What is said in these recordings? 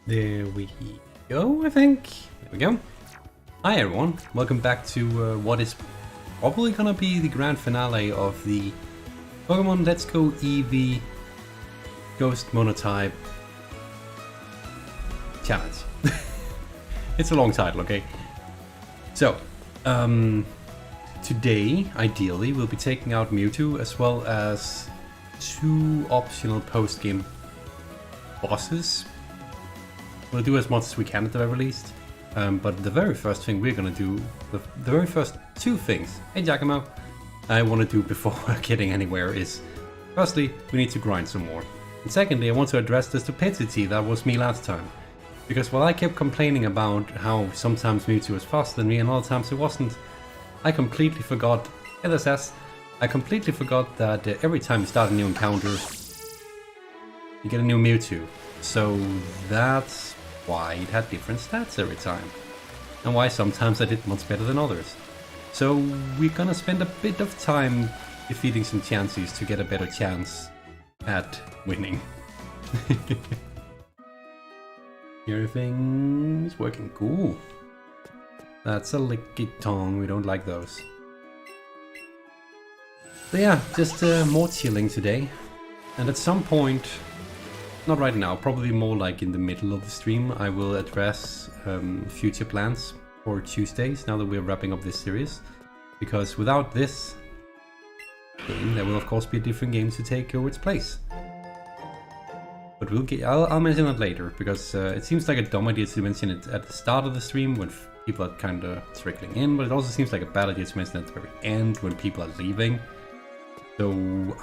There we go, I think. There we go. Hi everyone, welcome back to what is probably gonna be the grand finale of the Pokemon Let's Go Eevee Ghost Monotype Challenge. It's a long title, okay? So, today, ideally, we'll be taking out Mewtwo as well as 2 optional post-game bosses. We'll do as much as we can at the very least. But the very first thing we're gonna do, the very first 2 things, hey Giacomo, I want to do before getting anywhere is, firstly, we need to grind some more. And secondly, I want to address the stupidity that was me last time. Because while I kept complaining about how sometimes Mewtwo was faster than me and other times it wasn't, I completely forgot, LSS, I completely forgot that every time you start a new encounter, you get a new Mewtwo. So that's why it had different stats every time, and why sometimes I did much better than others. So we're gonna spend a bit of time defeating some chances to get a better chance at winning. Everything's working cool. That's a licky tongue, we don't like those. So yeah, just more chilling today, and at some point, not right now, probably more like in the middle of the stream, I will address future plans for Tuesdays now that we're wrapping up this series. Because without this game, there will of course be a different game to take over its place. But I'll mention that later, because it seems like a dumb idea to mention it at the start of the stream when people are kind of trickling in, but it also seems like a bad idea to mention it at the very end when people are leaving. So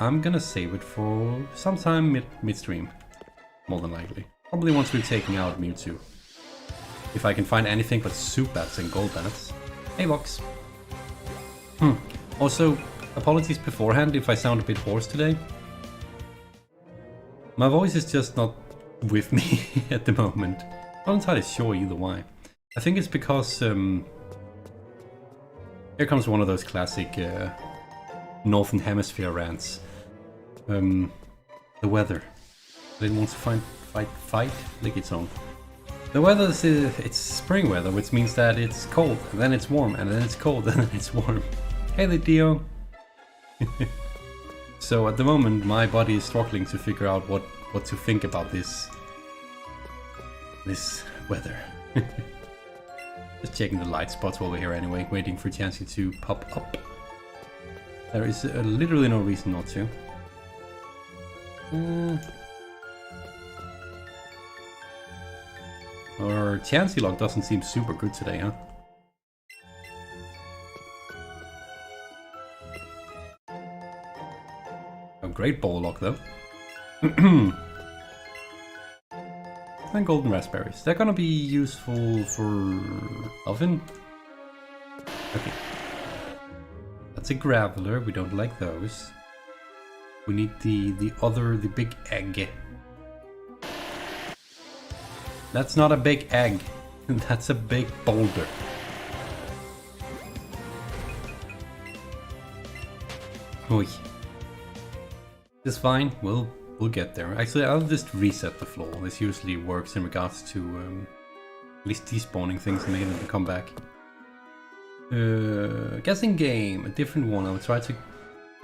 I'm gonna save it for sometime mid-stream. More than likely. Probably once we've taken out Mewtwo. If I can find anything but soup bats and gold bats. Hey Vox. Also, apologies beforehand if I sound a bit hoarse today. My voice is just not with me at the moment. Not entirely sure either why. I think it's because here comes one of those classic Northern Hemisphere rants. The weather. I didn't want to fight like its own. The weather is it's spring weather, which means that it's cold, and then it's warm, and then it's cold, and then it's warm. Hey there, Dio. So at the moment, my body is struggling to figure out what to think about this weather. Just checking the light spots while we're here anyway, waiting for Chansey to pop up. There is literally no reason not to. Our Chansey lock doesn't seem super good today, huh? A great ball lock though. And golden raspberries. They're gonna be useful for oven. Okay. That's a graveler, we don't like those. We need the big egg. That's not a big egg. That's a big boulder. Oi. It's fine. We'll get there. Actually, I'll just reset the floor. This usually works in regards to at least despawning things and making them come back. Guessing game, a different one. I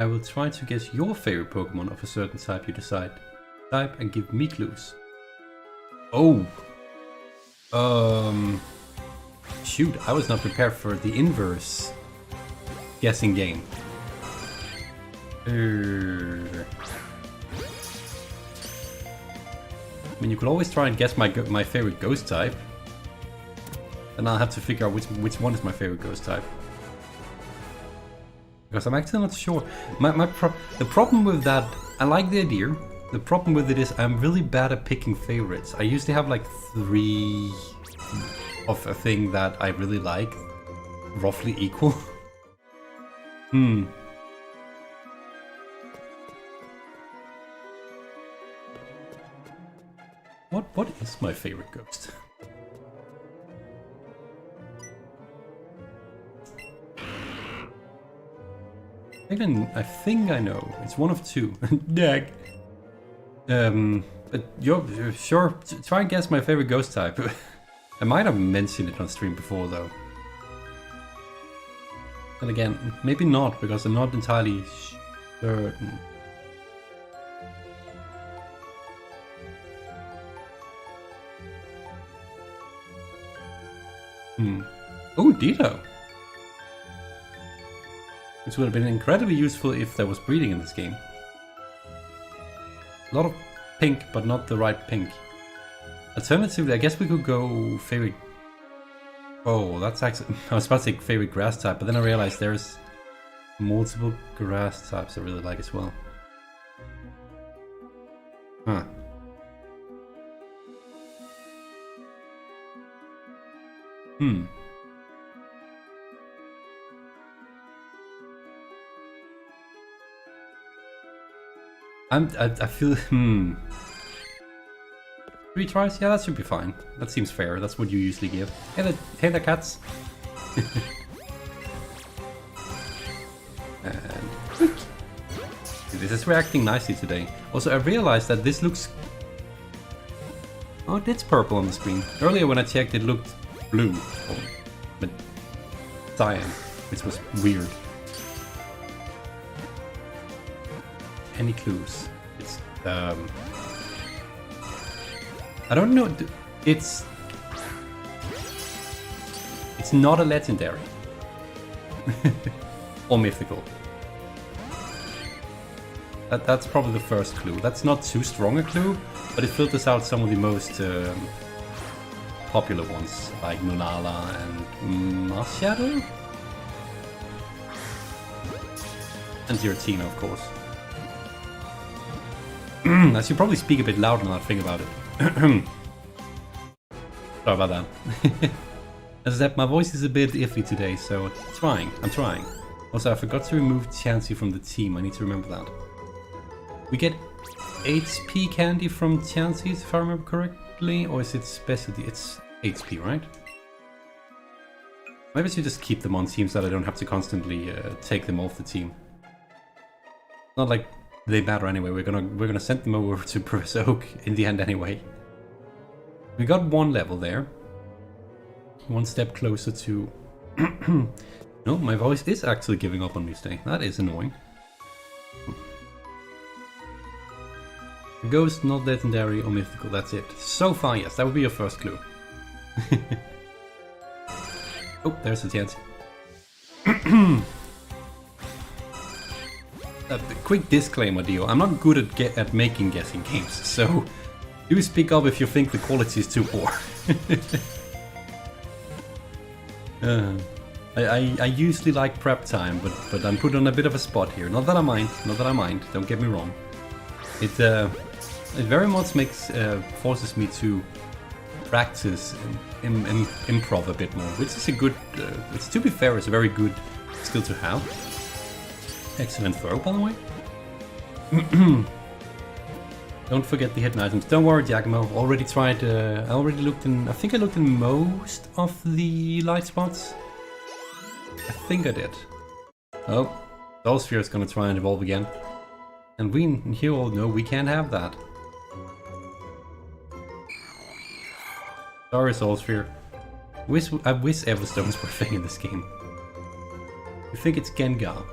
will try to guess your favorite Pokemon of a certain type you decide. Type and give me clues. Oh. Shoot, I was not prepared for the inverse guessing game. I mean, you could always try and guess my favorite ghost type. And I'll have to figure out which one is my favorite ghost type. Because I'm actually not sure. The problem with that, I like the idea. The problem with it is I'm really bad at picking favorites. I usually have like 3 of a thing that I really like, roughly equal. What is my favorite ghost? I think I know. It's one of 2. Dag. You're sure. Try and guess my favorite ghost type. I might have mentioned it on stream before though. And again, maybe not because I'm not entirely certain. Oh, Ditto! Which would have been incredibly useful if there was breeding in this game. A lot of pink, but not the right pink. Alternatively, I guess we could go favorite... Oh, that's actually... I was about to say favorite grass type, but then I realized there's multiple grass types I really like as well. Huh. I feel, 3 tries? Yeah, that should be fine. That seems fair. That's what you usually give. Hey there, cats. And quick. This is reacting nicely today. Also, I realized that this looks... Oh, it's purple on the screen. Earlier when I checked, it looked blue. But cyan, which was weird. Any clues? It's I don't know. It's not a legendary or mythical. That's probably the first clue. That's not too strong a clue, but it filters out some of the most popular ones like Lunala and Marshadow and Giratina, of course. I should probably speak a bit louder now that I think about it. Sorry about that. As I said, my voice is a bit iffy today, so I'm trying. Also, I forgot to remove Chansey from the team. I need to remember that. We get HP candy from Chansey, if I remember correctly, or is it specialty? It's HP, right? Maybe I should just keep them on teams so that I don't have to constantly take them off the team. Not like they matter anyway. We're gonna send them over to Professor Oak in the end anyway. We got one level there. One step closer to... No, my voice is actually giving up on me today. That is annoying. Ghost, not legendary or mythical, that's it. So far, yes, that would be your first clue. Oh, there's a chance. A quick disclaimer, Dio. I'm not good at making guessing games, so do speak up if you think the quality is too poor. I usually like prep time, but I'm put on a bit of a spot here. Not that I mind, don't get me wrong. It very much forces me to practice improv a bit more, which is a good, to be fair, it's a very good skill to have. Excellent throw, by the way. Don't forget the hidden items. Don't worry, Giacomo. Already tried. I already looked in. I think I looked in most of the light spots. I think I did. Oh, Soulsphere is gonna try and evolve again, and we here all know we can't have that. Sorry, Soulsphere. I wish Everstones were a thing in this game. You think it's Gengar?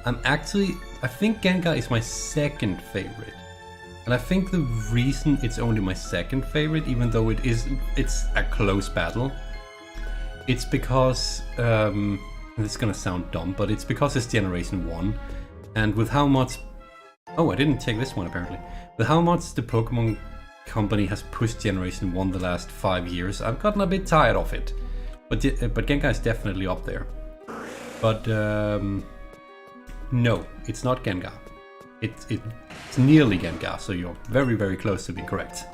I think Gengar is my second favorite. And I think the reason it's only my second favorite, even though it's a close battle, it's because, this is gonna sound dumb, but it's because it's Generation 1. And with how much... Oh, I didn't take this one apparently. With how much the Pokemon company has pushed Generation 1 the last 5 years, I've gotten a bit tired of it. But Gengar is definitely up there. But, no, it's not Gengar. It's nearly Gengar, so you're very, very close to being correct.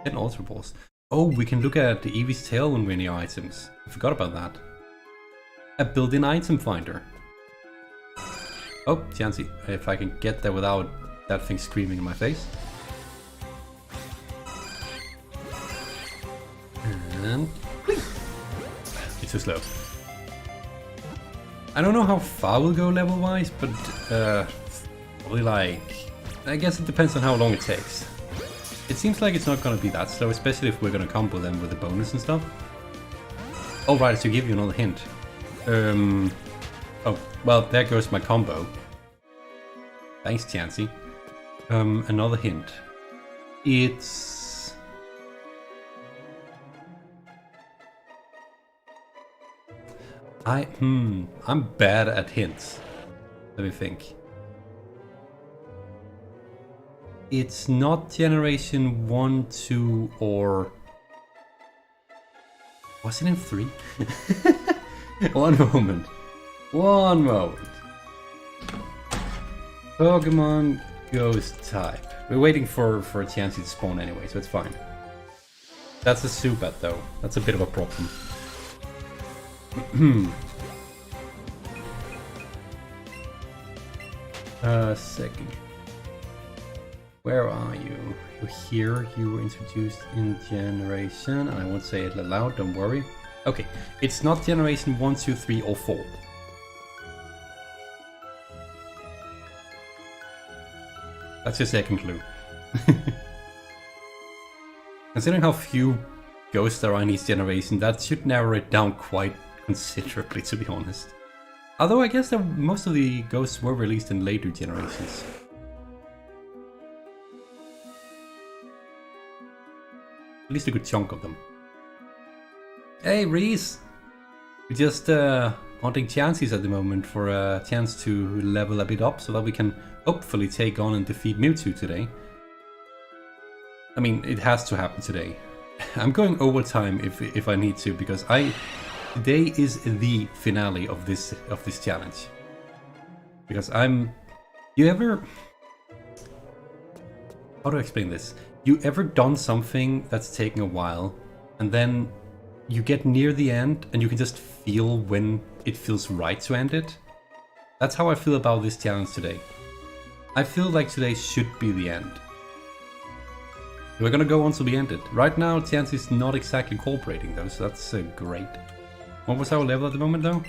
And Ultra Balls. Oh, we can look at the Eevee's tail when we're near items. I forgot about that. A built-in item finder. Oh, Chansey, if I can get there without that thing screaming in my face. And... It's too slow. I don't know how far we'll go level-wise, but probably like... I guess it depends on how long it takes. It seems like it's not gonna be that slow, especially if we're gonna combo them with the bonus and stuff. Oh right, to give you another hint. Oh, well, there goes my combo. Thanks, Chansey. Another hint. It's... I'm bad at hints. Let me think. It's not generation 1, 2, or... Was it in 3? One moment. Pokemon Ghost type. We're waiting for a chance to spawn anyway, so it's fine. That's a Zubat though. That's a bit of a problem. Second. Where are you? You're here. You were introduced in generation. I won't say it aloud, don't worry. Okay, it's not generation 1, 2, 3, or 4. That's your second clue. Considering how few ghosts there are in each generation, that should narrow it down quite considerably, to be honest. Although I guess that most of the ghosts were released in later generations. At least a good chunk of them. Hey Reese! We're just hunting chances at the moment for a chance to level a bit up so that we can hopefully take on and defeat Mewtwo today. I mean, it has to happen today. I'm going overtime if I need to, because today is the finale of this challenge. Because you ever... How do I explain this? You ever done something that's taking a while, and then you get near the end and you can just feel when it feels right to end it? That's how I feel about this challenge today. I feel like today should be the end. We're gonna go on till we end it. Right now, Chance is not exactly cooperating though, so that's great. What was our level at the moment though?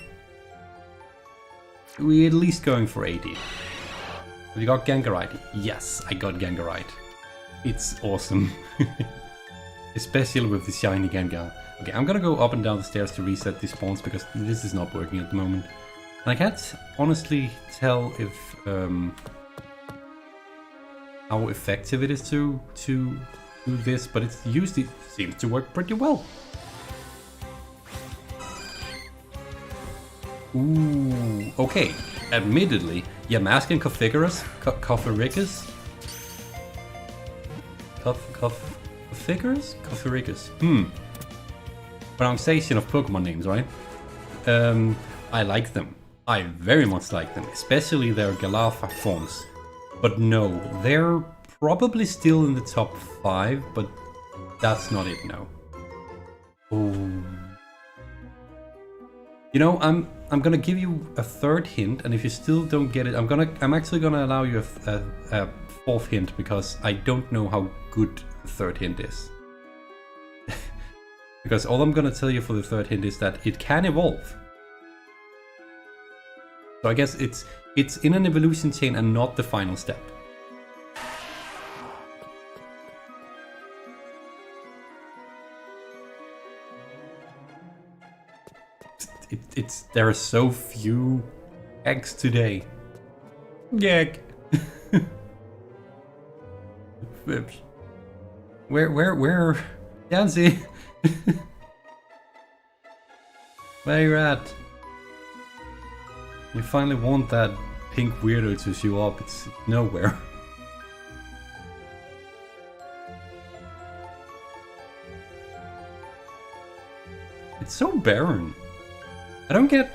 We're at least going for 80. Have you got Gengarite? Yes, I got Gengarite. It's awesome. Especially with the shiny Gengar. Okay, I'm gonna go up and down the stairs to reset the spawns because this is not working at the moment. And I can't honestly tell if how effective it is to do this, but it usually seems to work pretty well. Ooh, okay. Admittedly, Yamask Cofigurus? Cofiricus? Cofiricus? Pronunciation of Pokemon names, right? I like them. I very much like them, especially their Galaf forms. But no, they're probably still in the top 5, but that's not it, no. Oh. You know, I'm gonna give you a third hint, and if you still don't get it, I'm actually gonna allow you a fourth hint because I don't know how good the third hint is. Because all I'm gonna tell you for the third hint is that it can evolve. So I guess it's in an evolution chain and not the final step. There are so few eggs today. Egg. Where? Yancy. Where you at? You finally want that pink weirdo to show up. It's nowhere. It's so barren. I don't get...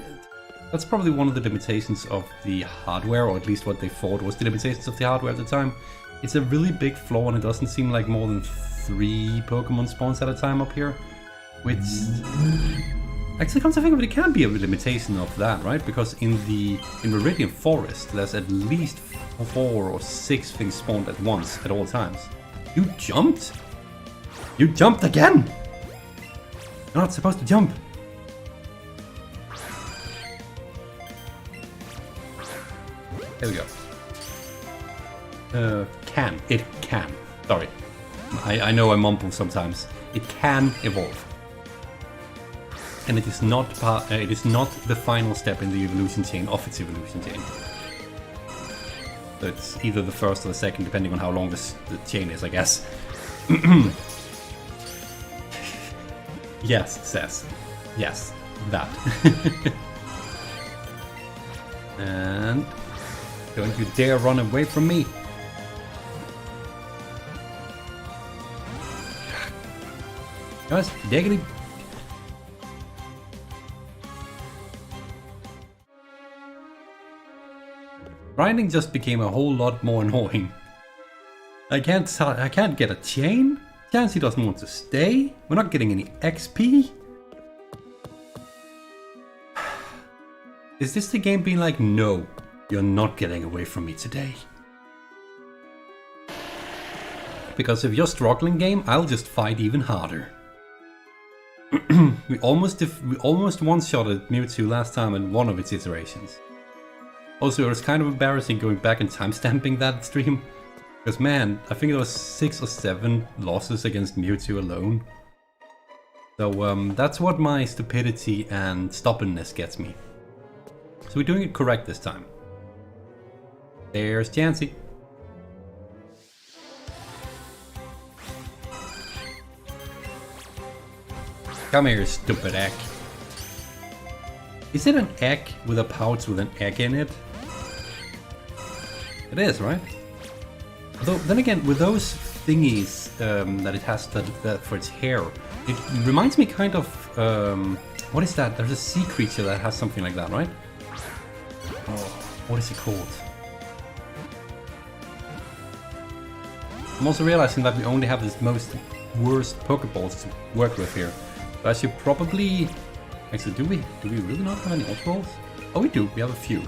That's probably one of the limitations of the hardware, or at least what they thought was the limitations of the hardware at the time. It's a really big flaw, and it doesn't seem like more than 3 Pokemon spawns at a time up here. Which... Actually, come to think of it, it can be a limitation of that, right? Because in Meridian Forest, there's at least 4 or 6 things spawned at once, at all times. You jumped? You jumped again! You're not supposed to jump. There we go. It can. Sorry. I know I mumble sometimes. It can evolve. And it is not the final step in the evolution chain of its evolution chain. So it's either the first or the second, depending on how long the chain is, I guess. Yes, says. Yes, that. And don't you dare run away from me. Guys, diggity. Grinding just became a whole lot more annoying. I can't get a chain. Chansey doesn't want to stay. We're not getting any XP. Is this the game being like, no, you're not getting away from me today? Because if you're struggling, game, I'll just fight even harder. we almost one-shotted Mewtwo last time in one of its iterations. Also, it was kind of embarrassing going back and timestamping that stream. Because man, I think it was 6 or 7 losses against Mewtwo alone. So that's what my stupidity and stubbornness gets me. So we're doing it correct this time. There's Chansey. Come here, stupid egg. Is it an egg with a pouch with an egg in it? It is, right? Although, then again, with those thingies that it has that for its hair, it reminds me kind of... what is that? There's a sea creature that has something like that, right? Oh, what is it called? I'm also realizing that we only have this most worst Pokeballs to work with here. So I should probably... Actually, do we really not have any Ultra-Balls? Oh, we do. We have a few.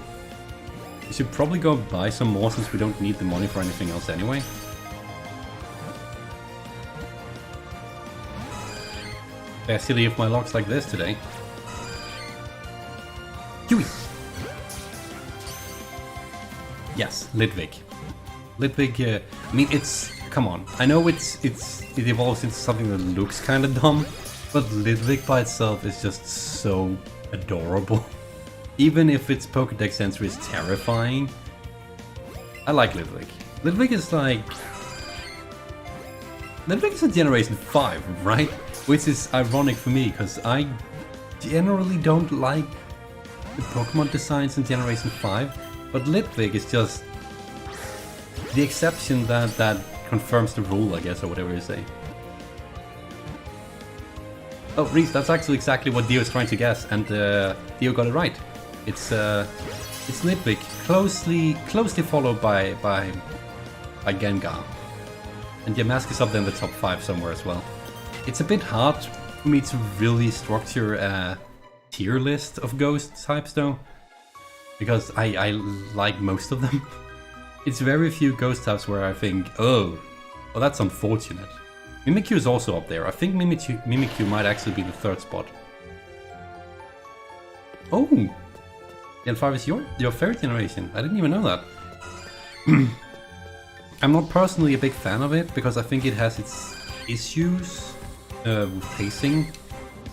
We should probably go buy some more since we don't need the money for anything else anyway. Yeah, silly if my luck's like this today. Huey! Yes, Ludwig. Ludwig, I mean, it's... Come on. I know it evolves into something that looks kind of dumb, but Ludwig by itself is just so adorable. Even if its Pokédex entry is terrifying. I like Ludwig. Ludwig is like... Ludwig is a Generation 5, right? Which is ironic for me, because I generally don't like the Pokemon designs in Generation 5, but Ludwig is just the exception that confirms the rule, I guess, or whatever you say. Oh, Reese, that's actually exactly what Dio is trying to guess, and Dio got it right. It's Ludwig, closely followed by Gengar. And Yamask is up there in the top 5 somewhere as well. It's a bit hard for me to really structure a tier list of ghost types though, because I like most of them. It's very few ghost types where I think, oh, well that's unfortunate. Mimikyu is also up there. I think Mimikyu might actually be the 3rd spot. Oh! Gen 5 is your 3rd generation. I didn't even know that. I'm not personally a big fan of it, because I think it has its issues with pacing.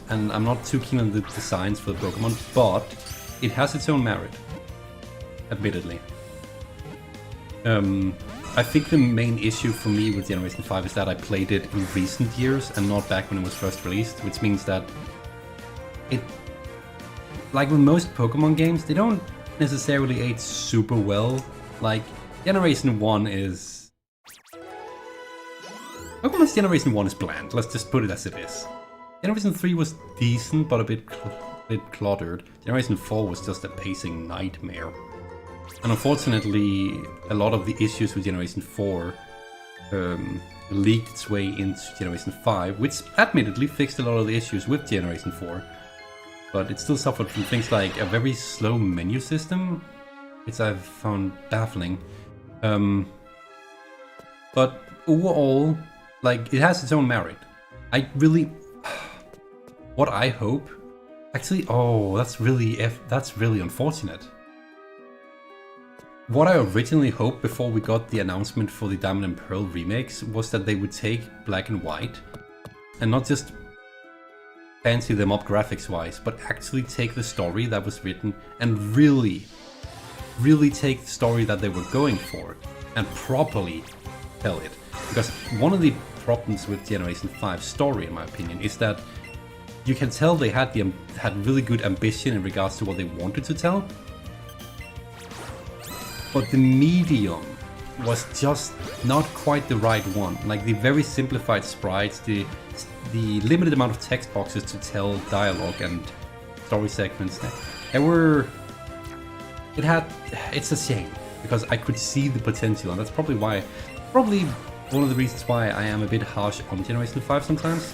And I'm not too keen on the designs for the Pokemon, but it has its own merit. Admittedly. I think the main issue for me with Generation 5 is that I played it in recent years and not back when it was first released, which means that it, like with most Pokemon games, they don't necessarily age super well. Like, Generation 1 is... Pokemon's Generation 1 is bland, let's just put it as it is. Generation 3 was decent, but a bit cluttered. Generation 4 was just a pacing nightmare. And unfortunately, a lot of the issues with Generation 4 leaked its way into Generation 5, which admittedly fixed a lot of the issues with Generation 4. But it still suffered from things like a very slow menu system, which I've found baffling. But overall, like, it has its own merit. I really... What I hope... Actually, oh, that's really unfortunate. what I originally hoped before we got the announcement for the Diamond and Pearl remakes was that they would take Black and White and not just fancy them up graphics wise, but actually take the story that was written and really take the story that they were going for and properly tell it. Because one of the problems with Generation 5 story, in my opinion, is that you can tell they had really good ambition in regards to what they wanted to tell, but the medium was just not quite the right one. Like the very simplified sprites, the limited amount of text boxes to tell dialogue and story segments. It's a shame because I could see the potential, and that's probably one of the reasons why I am a bit harsh on Generation 5 sometimes.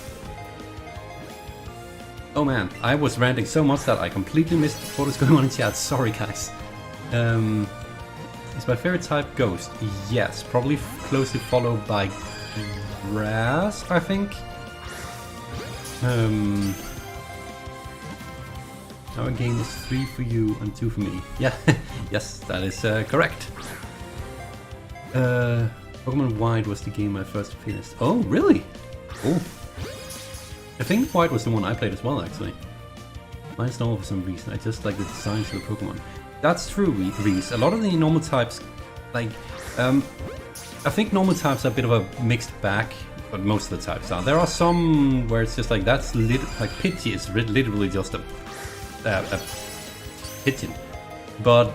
Oh man, I was ranting so much that I completely missed what was going on in chat. Sorry guys. Is my favorite type Ghost? Yes, probably closely followed by Grass, I think. Our game is 3 for you and 2 for me. Yeah, yes, that is correct. Pokemon White was the game I first finished. Oh, really? Oh. I think White was the one I played as well, actually. Mine's normal for some reason. I just like the designs of the Pokemon. That's true, Reese. A lot of the normal types, like, I think normal types are a bit of a mixed bag, but most of the types are. There are some where it's just like, like Pidgey is literally just a pigeon. But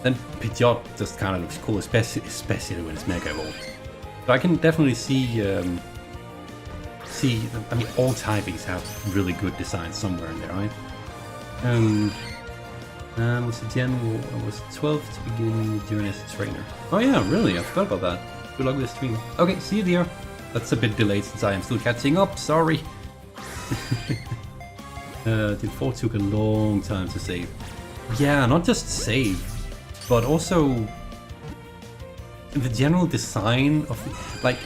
then Pidgeot just kind of looks cool, especially when it's Mega Evolved. So I can definitely see, I mean, all typings have really good designs somewhere in there, right? Was the Gen War? I was 12 to begin the journey as a trainer. Oh yeah, really? I forgot about that. Good luck with the stream. Okay, see you dear. That's a bit delayed since I am still catching up, sorry. Did 4 took a long time to save. Yeah, not just save, but also the general design of, like,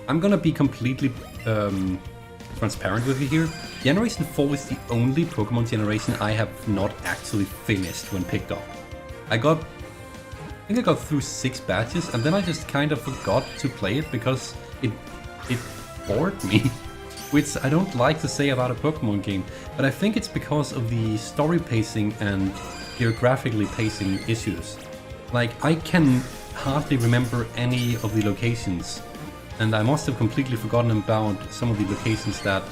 I'm gonna be completely transparent with you here. Generation 4 is the only Pokemon generation I have not actually finished when picked up. I think I got through 6 batches and then I just kind of forgot to play it because it bored me. Which I don't like to say about a Pokemon game, but I think it's because of the story pacing and geographically pacing issues. Like, I can hardly remember any of the locations, and I must have completely forgotten about some of the locations that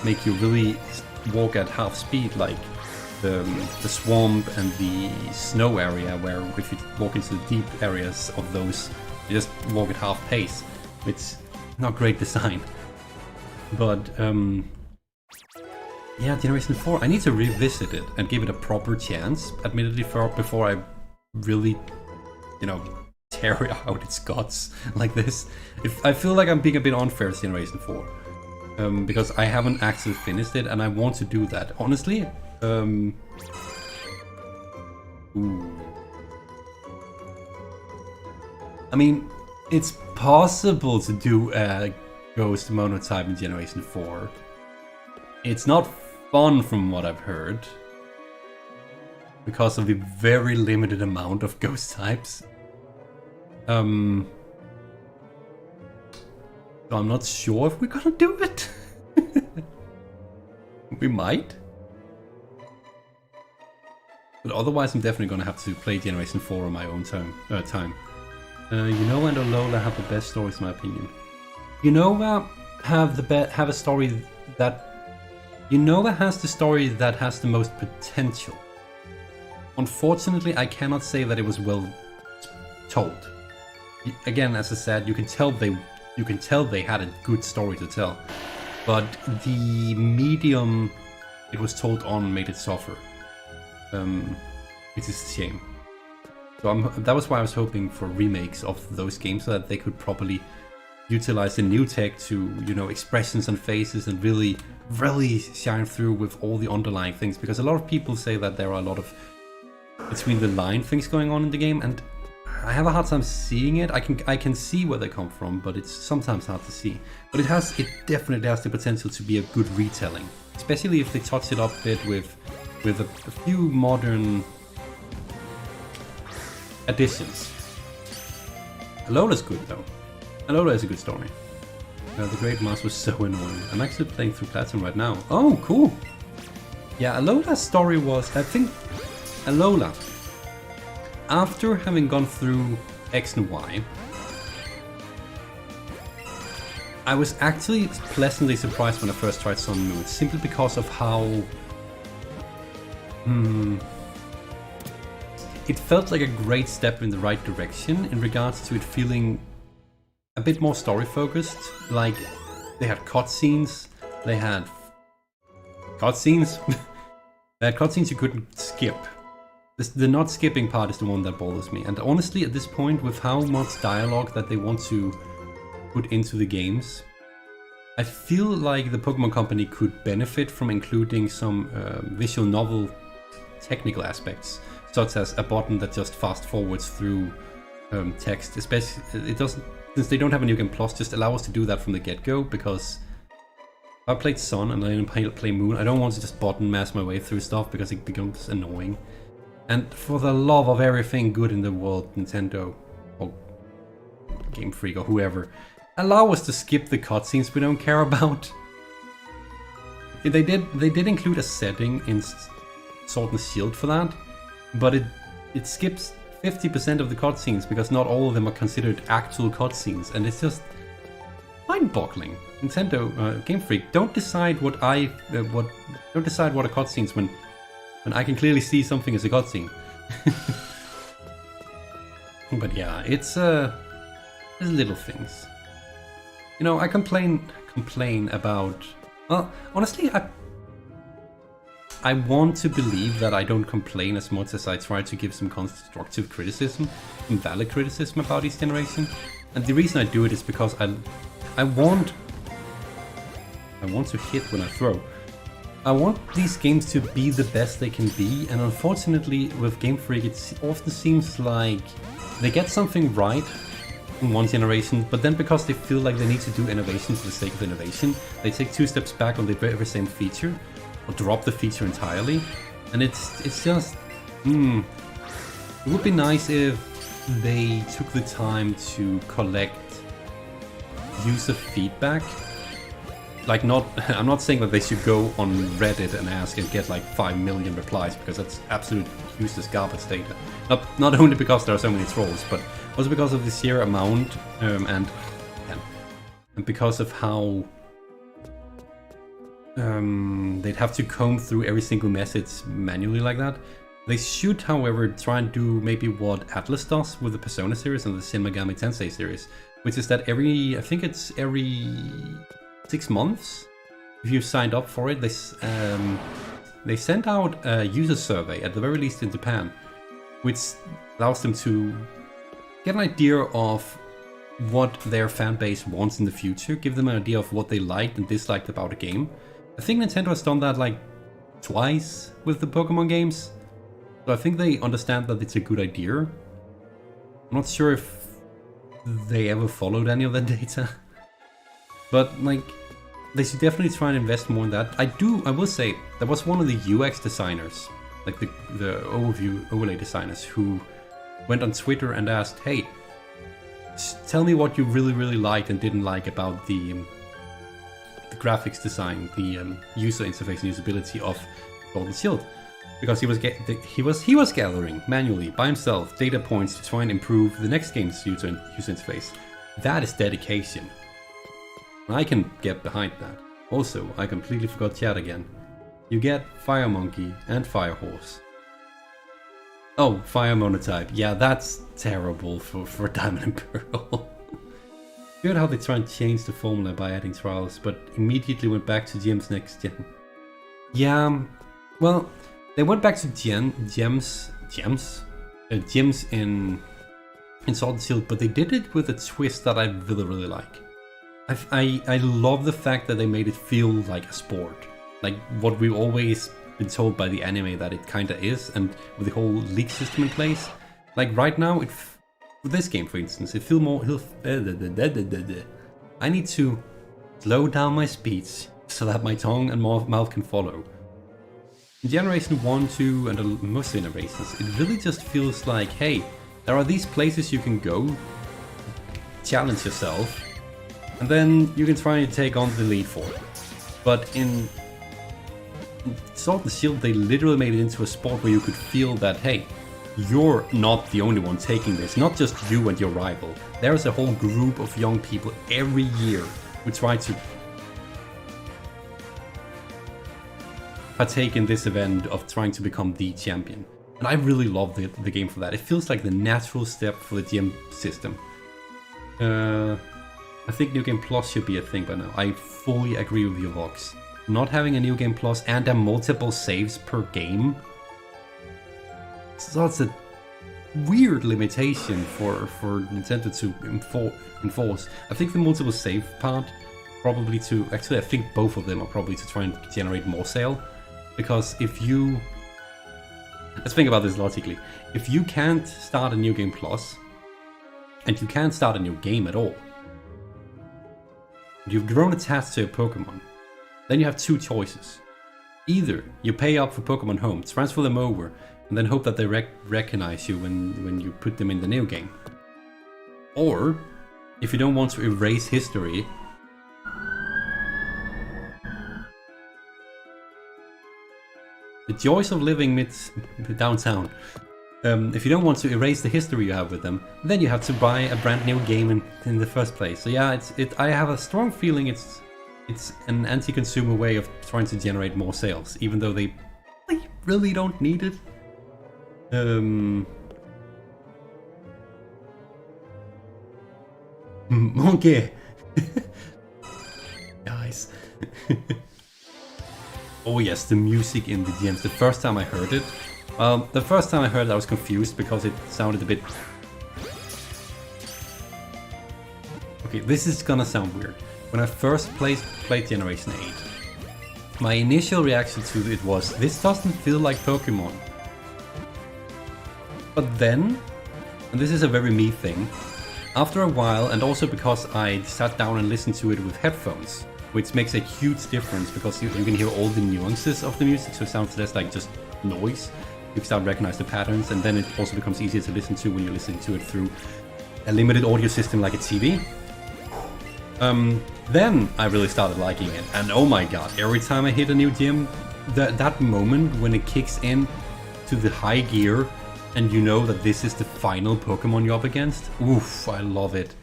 make you really walk at half speed, like the swamp and the snow area, where if you walk into the deep areas of those, you just walk at half pace, which is not great design. But yeah, Generation 4, I need to revisit it and give it a proper chance, admittedly, before I really, you know, tear out its guts like this. I feel like I'm being a bit unfair to Generation 4, because I haven't actually finished it, and I want to do that. Honestly, I mean, it's possible to do a Ghost Monotype in Generation 4. It's not fun from what I've heard, because of the very limited amount of Ghost types. So I'm not sure if we're gonna do it. We might. But otherwise I'm definitely gonna have to play Generation 4 on my own time. Unova and Alola have the best stories in my opinion. Unova have a story that... Unova has the story that has the most potential. Unfortunately, I cannot say that it was well told. Again, as I said, you can tell they had a good story to tell, but the medium it was told on made it suffer, which is a shame. So that was why I was hoping for remakes of those games so that they could properly utilize the new tech to, you know, expressions and faces and really shine through with all the underlying things, because a lot of people say that there are a lot of between the line things going on in the game, and I have a hard time seeing it. I can see where they come from, but it's sometimes hard to see. But it definitely has the potential to be a good retelling, especially if they touch it up a bit with a few modern additions. Alola's good though. Alola is a good story. The Great Mouse was so annoying. I'm actually playing through Platinum right now. Oh, cool! Yeah, Alola's story was, I think, Alola, after having gone through X and Y, I was actually pleasantly surprised when I first tried Sun and Moon, simply because of how... it felt like a great step in the right direction in regards to it feeling a bit more story focused. Like, they had cutscenes, they had cutscenes you couldn't skip. The not skipping part is the one that bothers me, and honestly at this point, with how much dialogue that they want to put into the games, I feel like the Pokemon Company could benefit from including some visual novel technical aspects, such as a button that just fast forwards through text. Especially, it doesn't, since they don't have a New Game Plus, just allow us to do that from the get-go, because if I played Sun and I didn't play Moon, I don't want to just button mash my way through stuff because it becomes annoying. And for the love of everything good in the world, Nintendo or Game Freak or whoever, allow us to skip the cutscenes we don't care about. They did include a setting in Sword and Shield for that, but it skips 50% of the cutscenes because not all of them are considered actual cutscenes, and it's just mind-boggling. Nintendo, Game Freak, don't decide what a cutscene's when I can clearly see something as a cutscene. But yeah, it's little things. You know, I complain about. Well, honestly, I want to believe that I don't complain as much as I try to give some constructive criticism, some valid criticism about each generation. And the reason I do it is because I want to hit when I throw. I want these games to be the best they can be, and unfortunately with Game Freak it often seems like they get something right in one generation, but then because they feel like they need to do innovation for the sake of innovation, they take 2 steps back on the very same feature, or drop the feature entirely, and it's just... It would be nice if they took the time to collect user feedback. Like, I'm not saying that they should go on Reddit and ask and get like 5 million replies, because that's absolute useless garbage data. Not only because there are so many trolls, but also because of the sheer amount and because of how they'd have to comb through every single message manually like that. They should, however, try and do maybe what Atlas does with the Persona series and the Shin Megami Tensei series, which is that I think it's every 6 months, if you signed up for it, they sent out a user survey, at the very least in Japan, which allows them to get an idea of what their fan base wants in the future, give them an idea of what they liked and disliked about a game. I think Nintendo has done that like twice with the Pokemon games, so I think they understand that it's a good idea. I'm not sure if they ever followed any of that data, but like, they should definitely try and invest more in that. I will say, there was one of the UX designers, like the overlay designers, who went on Twitter and asked, hey, tell me what you really, really liked and didn't like about the graphics design, the user interface and usability of Sword and Shield. Because he was gathering manually by himself data points to try and improve the next game's user interface. That is dedication. I can get behind that. Also, I completely forgot chat again. You get Fire Monkey and Fire Horse. Oh, Fire Monotype. Yeah, that's terrible for Diamond and Pearl. Good how they try and change the formula by adding trials, but immediately went back to Gems next gen. Yeah, well, they went back to gems in Sword and Shield, but they did it with a twist that I really, really like. I love the fact that they made it feel like a sport, like what we've always been told by the anime that it kinda is, and with the whole league system in place. Like right now, with this game for instance, it feels more... I need to slow down my speech so that my tongue and mouth can follow. In Generation 1, 2 and most generations, it really just feels like, hey, there are these places you can go challenge yourself, and then you can try and take on the Elite Four. But in Sword and Shield, they literally made it into a sport where you could feel that, hey, you're not the only one taking this, not just you and your rival. There's a whole group of young people every year who try to partake in this event of trying to become the champion. And I really love the game for that. It feels like the natural step for the GM system. I think New Game Plus should be a thing by now. I fully agree with you, Vox. Not having a New Game Plus and a multiple saves per game, such a weird limitation for Nintendo to enforce. I think the multiple save part probably to... Actually, I think both of them are probably to try and generate more sale. Because if you... Let's think about this logically. If you can't start a New Game Plus, and you can't start a new game at all, you've grown attached to a Pokemon, then you have two choices. Either you pay up for Pokemon Home, transfer them over, and then hope that they recognize you when you put them in the new game. Or, if you don't want to erase history, the joys of living downtown. If you don't want to erase the history you have with them, then you have to buy a brand new game in the first place. So yeah, I have a strong feeling it's an anti-consumer way of trying to generate more sales, even though they really don't need it. Okay. Guys. Oh yes, the music in the GMs. The first time I heard it, I was confused because it sounded a bit... Okay, this is gonna sound weird. When I first played Generation 8, my initial reaction to it was, this doesn't feel like Pokemon. But then, and this is a very me thing, after a while, and also because I sat down and listened to it with headphones, which makes a huge difference because you can hear all the nuances of the music, so it sounds less like just noise. You can start to recognize the patterns, and then it also becomes easier to listen to when you're listening to it through a limited audio system like a TV. Then I really started liking it, and oh my god, every time I hit a new gym, that moment when it kicks in to the high gear, and you know that this is the final Pokemon you're up against, oof, I love it.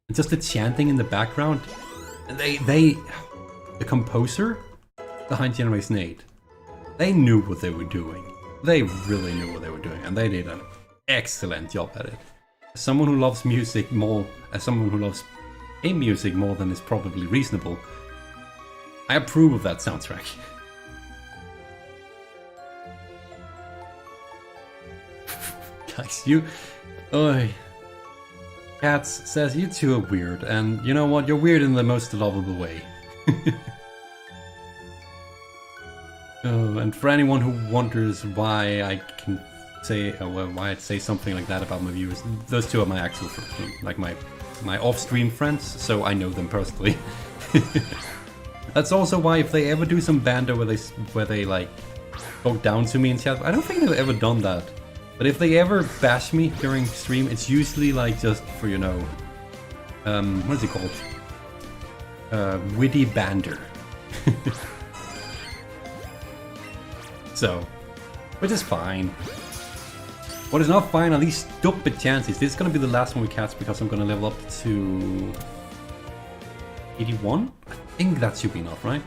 And just the chanting in the background, the composer behind Generation 8, they knew what they were doing. They really knew what they were doing, and they did an excellent job at it. As someone who loves music more, as someone who loves game music more than is probably reasonable, I approve of that soundtrack. Guys, you... Oi. Cats says you two are weird, and you know what? You're weird in the most lovable way. Oh, and for anyone who wonders why I can say, why I'd say something like that about my viewers, those two are my actual, like my off-stream friends, so I know them personally. That's also why if they ever do some banter where they like talk down to me in chat, I don't think they've ever done that. But if they ever bash me during stream, it's usually like just for, you know, what is it called? Witty banter. So, which is fine. What is not fine are these stupid chances. This is gonna be the last one we catch because I'm gonna level up to 81? I think that should be enough, right?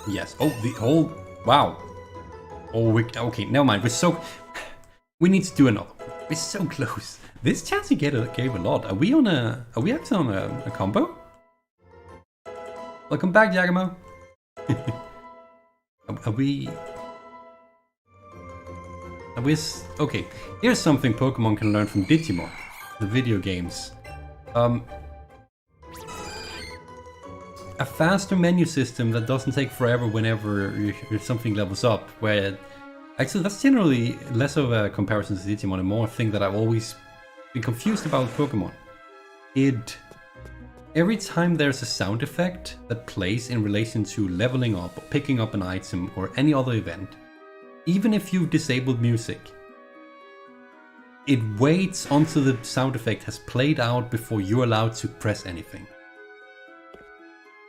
Yes. Oh, the whole... Wow. Oh, okay, never mind. We need to do another. We're so close. This chance he gave a lot. Are we actually on a combo? Welcome back, Jagamo. Are we... Okay, here's something Pokemon can learn from Digimon, the video games. A faster menu system that doesn't take forever whenever something levels up, where... Actually, that's generally less of a comparison to Digimon and more a thing that I've always been confused about with Pokemon. Every time there's a sound effect that plays in relation to leveling up, or picking up an item, or any other event, even if you've disabled music, it waits until the sound effect has played out before you're allowed to press anything.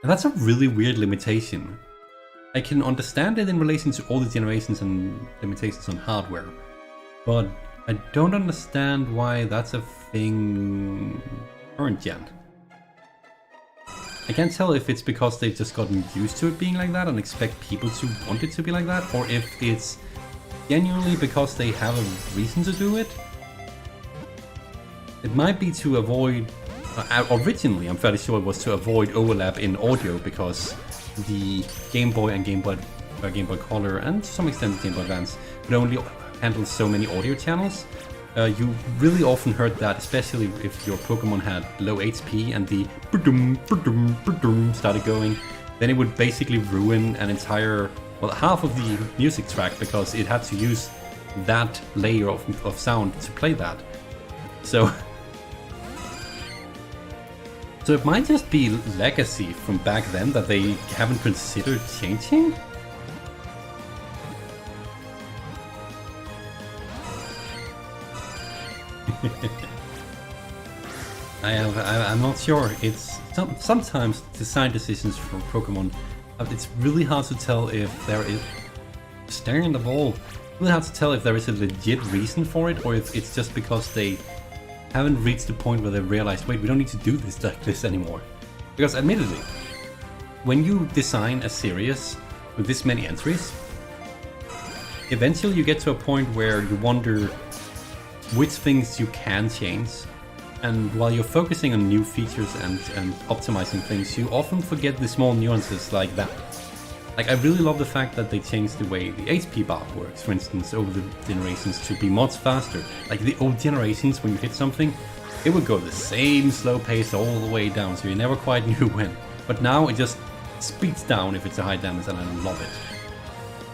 And that's a really weird limitation. I can understand it in relation to all the generations and limitations on hardware, but I don't understand why that's a thing current gen. I can't tell if it's because they've just gotten used to it being like that and expect people to want it to be like that, or if it's genuinely because they have a reason to do it. It might be to avoid... originally, I'm fairly sure it was to avoid overlap in audio, because the Game Boy and Game Boy Color, and to some extent the Game Boy Advance, could only handle so many audio channels. You really often heard that, especially if your Pokemon had low HP and the started going, then it would basically ruin an entire, well, half of the music track, because it had to use that layer of sound to play that. So it might just be legacy from back then that they haven't considered changing? I'm not sure. It's sometimes design decisions for Pokemon. It's really hard to tell if there is staring at the ball. Really hard to tell if there is a legit reason for it, or if it's just because they haven't reached the point where they realized, wait, we don't need to do this like this anymore. Because admittedly, when you design a series with this many entries, eventually you get to a point where you wonder which things you can change. And while you're focusing on new features and optimizing things, you often forget the small nuances like that. Like, I really love the fact that they changed the way the HP bar works, for instance, over the generations to be much faster. Like the old generations, when you hit something, it would go the same slow pace all the way down, so you never quite knew when. But now it just speeds down if it's a high damage, and I love it.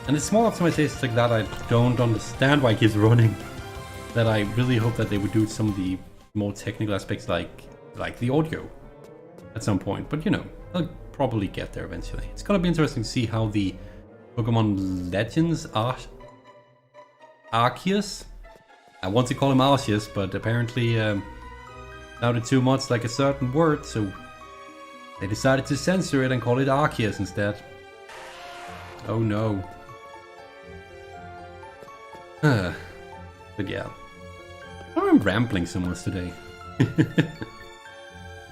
And the small optimizations like that, I don't understand why it keeps running. That I really hope that they would do some of the more technical aspects, like the audio at some point. But you know, they'll probably get there eventually. It's gonna be interesting to see how the Pokemon Legends Arceus, I want to call him Arceus, but apparently sounded too much like a certain word, so they decided to censor it and call it Arceus instead. Oh no. But yeah, I'm rambling so much today.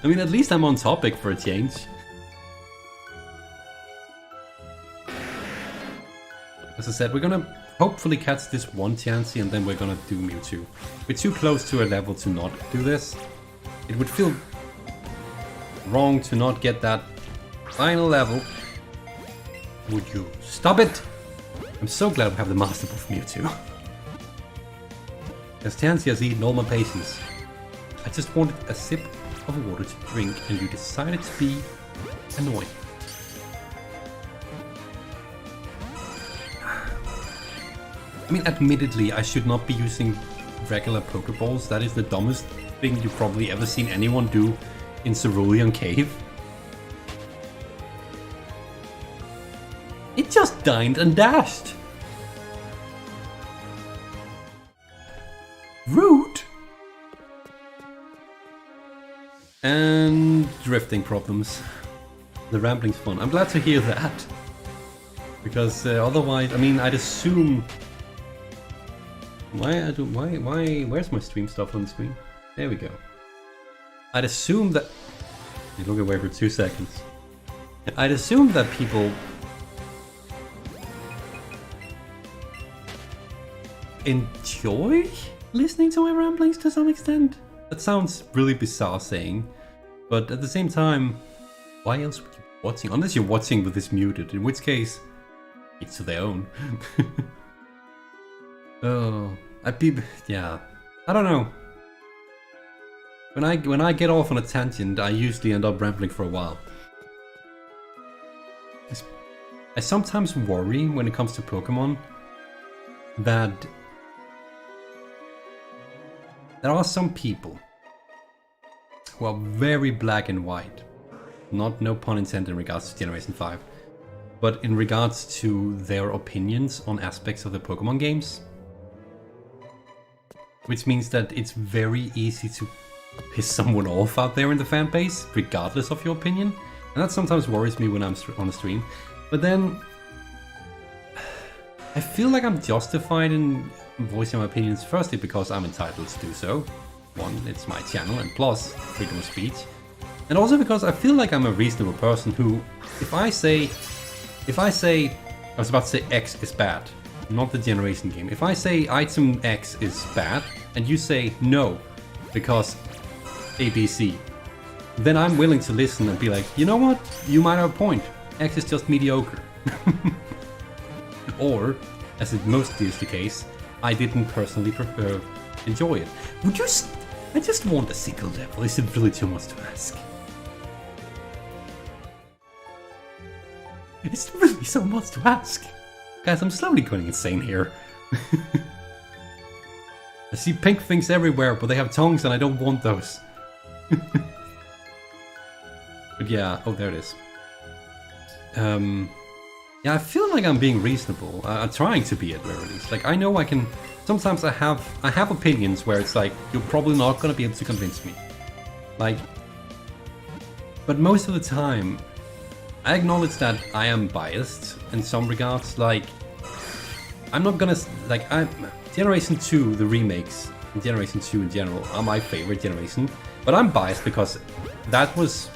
I mean, at least I'm on topic for a change. As I said, we're gonna hopefully catch this one Chansey, and then we're gonna do Mewtwo. We're too close to a level to not do this. It would feel wrong to not get that final level. Would you stop it? I'm so glad we have the Master Ball for Mewtwo. As Chansey has eaten all my patience. I just wanted a sip of water to drink, and you decided to be annoying. I mean, admittedly, I should not be using regular Pokeballs. That is the dumbest thing you've probably ever seen anyone do in Cerulean Cave. It just dined and dashed. Rude. And drifting problems. The rambling's fun. I'm glad to hear that. Because otherwise, I mean, I'd assume... Where's my stream stuff on the screen? There we go. I'd assume that... You look away for 2 seconds. I'd assume that people... enjoy listening to my ramblings to some extent. That sounds really bizarre saying, but at the same time, why else would you be watching? Unless you're watching with this muted, in which case, it's to their own. Oh, yeah, I don't know. When I get off on a tangent, I usually end up rambling for a while. I sometimes worry when it comes to Pokemon that there are some people who are very black and white. No pun intended in regards to Generation 5, but in regards to their opinions on aspects of the Pokemon games. which means that it's very easy to piss someone off out there in the fan base, regardless of your opinion. And that sometimes worries me when I'm on the stream. But then, I feel like I'm justified in voicing my opinions, firstly because I'm entitled to do so. One, it's my channel, and plus, freedom of speech. And also because I feel like I'm a reasonable person who, if I say, I was about to say X is bad, not the generation game. If I say item X is bad, and you say no, because ABC, then I'm willing to listen and be like, you know what, you might have a point. X is just mediocre. Or, as it mostly is the case, I didn't personally enjoy it. I just want a single level. Is it really too much to ask? It's really so much to ask. Guys, I'm slowly going insane here. I see pink things everywhere, but they have tongues and I don't want those. But yeah, oh, there it is. Yeah, I feel like I'm being reasonable. I'm trying to be at the very least. Like, I know I can... Sometimes I have opinions where it's like, you're probably not going to be able to convince me. Like... But most of the time, I acknowledge that I am biased in some regards. Like, I'm not gonna... Like, Generation 2, the remakes, and Generation 2 in general, are my favorite generation. But I'm biased because that was...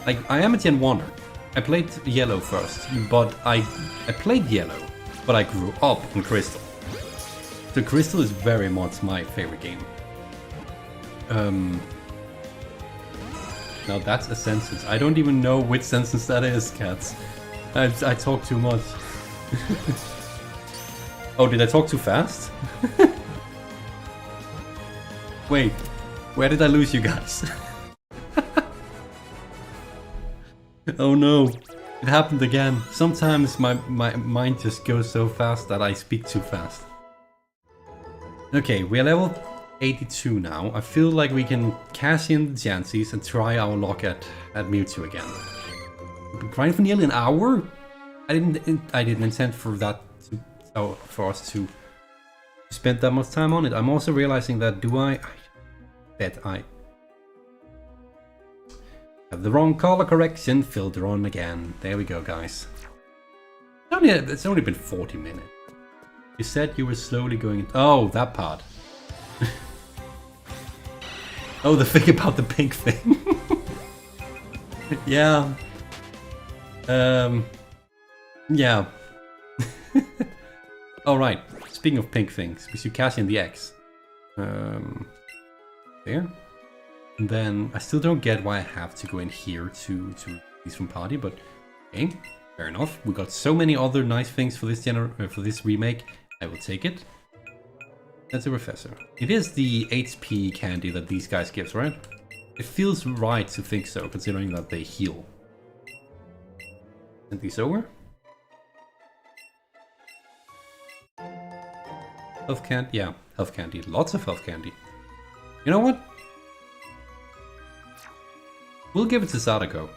Like, I am a Gen 1er. I played Yellow first, but I played Yellow, but I grew up on Crystal. So Crystal is very much my favorite game. Now that's a sentence. I don't even know which sentence that is, cats. I talk too much. Oh, did I talk too fast? Wait, where did I lose you guys? Oh no, it happened again. Sometimes my mind just goes so fast that I speak too fast. Okay, we're level 82 now. I feel like we can cash in the chances and try our luck at Mewtwo again. Grind for nearly an hour? I didn't intend for that for us to spend that much time on it. I'm also realizing that I have the wrong color correction filter on again. There we go, guys. It's only been 40 minutes. You said you were slowly going... Oh, that part. Oh, the thing about the pink thing. Yeah. Yeah. Alright, speaking of pink things, we should cash in the X. There. And then, I still don't get why I have to go in here to release from party, but okay, fair enough. We got so many other nice things for this remake, I will take it. That's a professor. It is the HP candy that these guys give, right? It feels right to think so, considering that they heal. Send these over. Health candy, yeah, health candy. Lots of health candy. You know what? We'll give it to Sadako.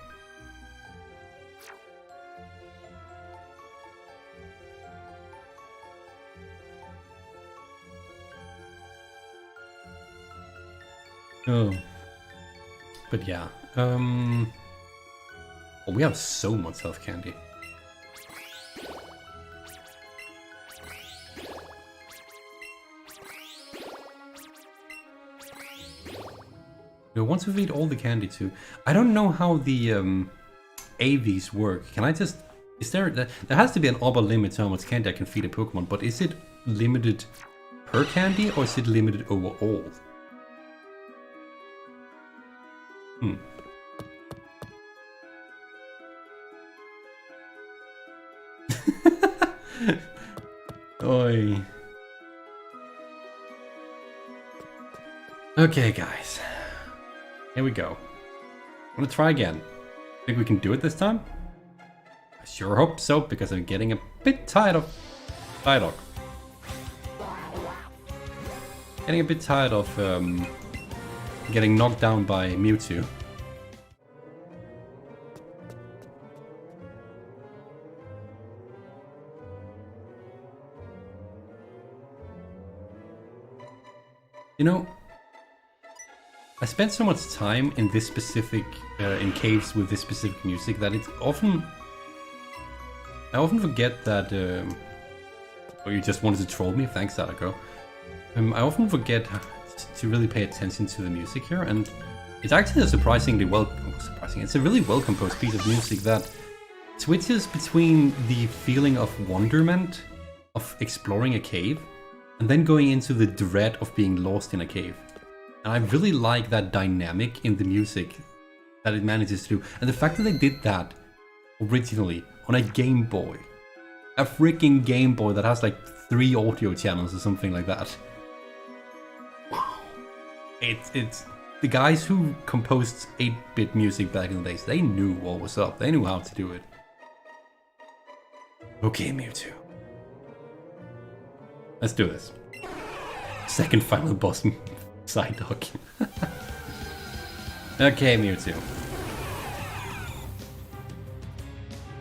Oh. But yeah. Oh, we have so much health candy. Once we eat all the candy too. I don't know how the Eevees work. Can I just... Is there has to be an upper limit to how much candy I can feed a Pokemon, but is it limited per candy or is it limited overall? Oi. Okay, guys. Here we go. I'm gonna try again. Think we can do it this time? I sure hope so, because I'm getting a bit tired of dialogue. Getting a bit tired of getting knocked down by Mewtwo. You know, I spent so much time in this specific, in caves with this specific music that it's often... I often forget that... oh, you just wanted to troll me? Thanks, that girl. I often forget to really pay attention to the music here, and it's actually a surprisingly it's a really well-composed piece of music that switches between the feeling of wonderment of exploring a cave and then going into the dread of being lost in a cave. And I really like that dynamic in the music that it manages to do. And the fact that they did that originally on a Game Boy. A freaking Game Boy that has like 3 audio channels or something like that. Wow. It's the guys who composed 8-bit music back in the days, they knew what was up. They knew how to do it. Okay, Mewtwo. Let's do this. Second final boss side dog. Okay, Mewtwo.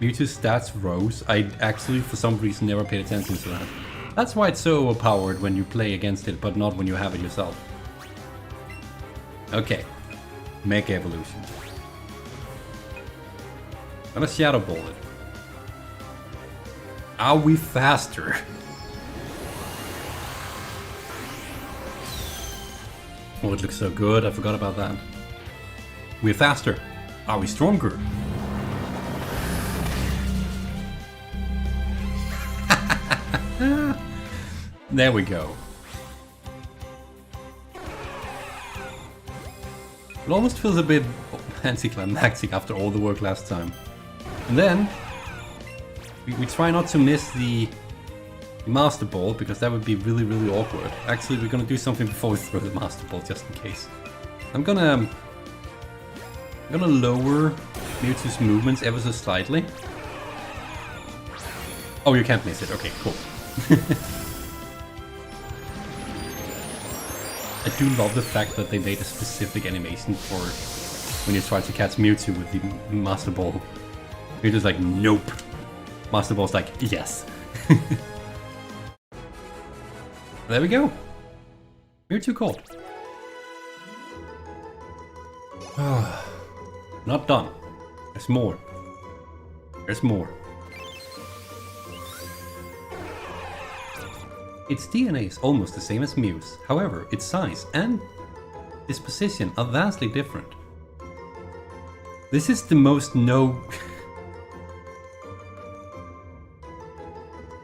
Mewtwo's stats rose. I actually, for some reason, never paid attention to that. That's why it's so overpowered when you play against it, but not when you have it yourself. Okay. Mega Evolution. Gonna Shadow Ball it. Are we faster? Oh, it looks so good. I forgot about that. We're faster. Are we stronger? There we go. It almost feels a bit anticlimactic after all the work last time. And then we try not to miss the Master Ball, because that would be really, really awkward. Actually, we're gonna do something before we throw the Master Ball, just in case. I'm gonna lower Mewtwo's movements ever so slightly. Oh, you can't miss it. Okay, cool. I do love the fact that they made a specific animation for when you try to catch Mewtwo with the Master Ball. You're just like, nope. Master Ball's like, yes. There we go. Mewtwo caught. Not done. There's more. There's more. Its DNA is almost the same as Mew's. However, its size and disposition are vastly different. This is the most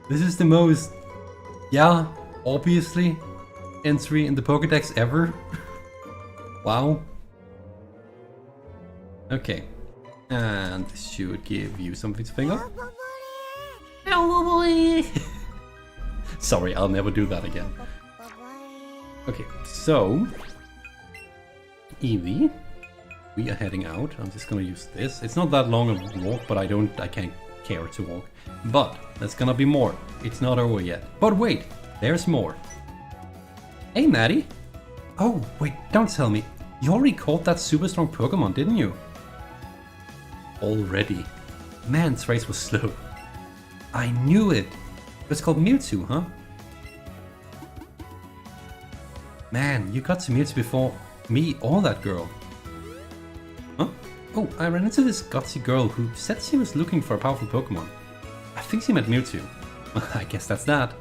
This is the most, yeah, obviously, entry in the Pokédex ever. Wow. Okay. And this should give you something to think of. Sorry, I'll never do that again. Okay, so Eevee, we are heading out. I'm just gonna use this. It's not that long of a walk, but I can't care to walk. But there's gonna be more. It's not over yet. But wait, there's more. Hey, Maddie. Oh, wait, don't tell me. You already caught that super strong Pokemon, didn't you? Already. Man, this race was slow. I knew it. It's called Mewtwo, huh? Man, you got to Mewtwo before me or that girl. Huh? Oh, I ran into this gutsy girl who said she was looking for a powerful Pokemon. I think she meant Mewtwo. I guess that's that.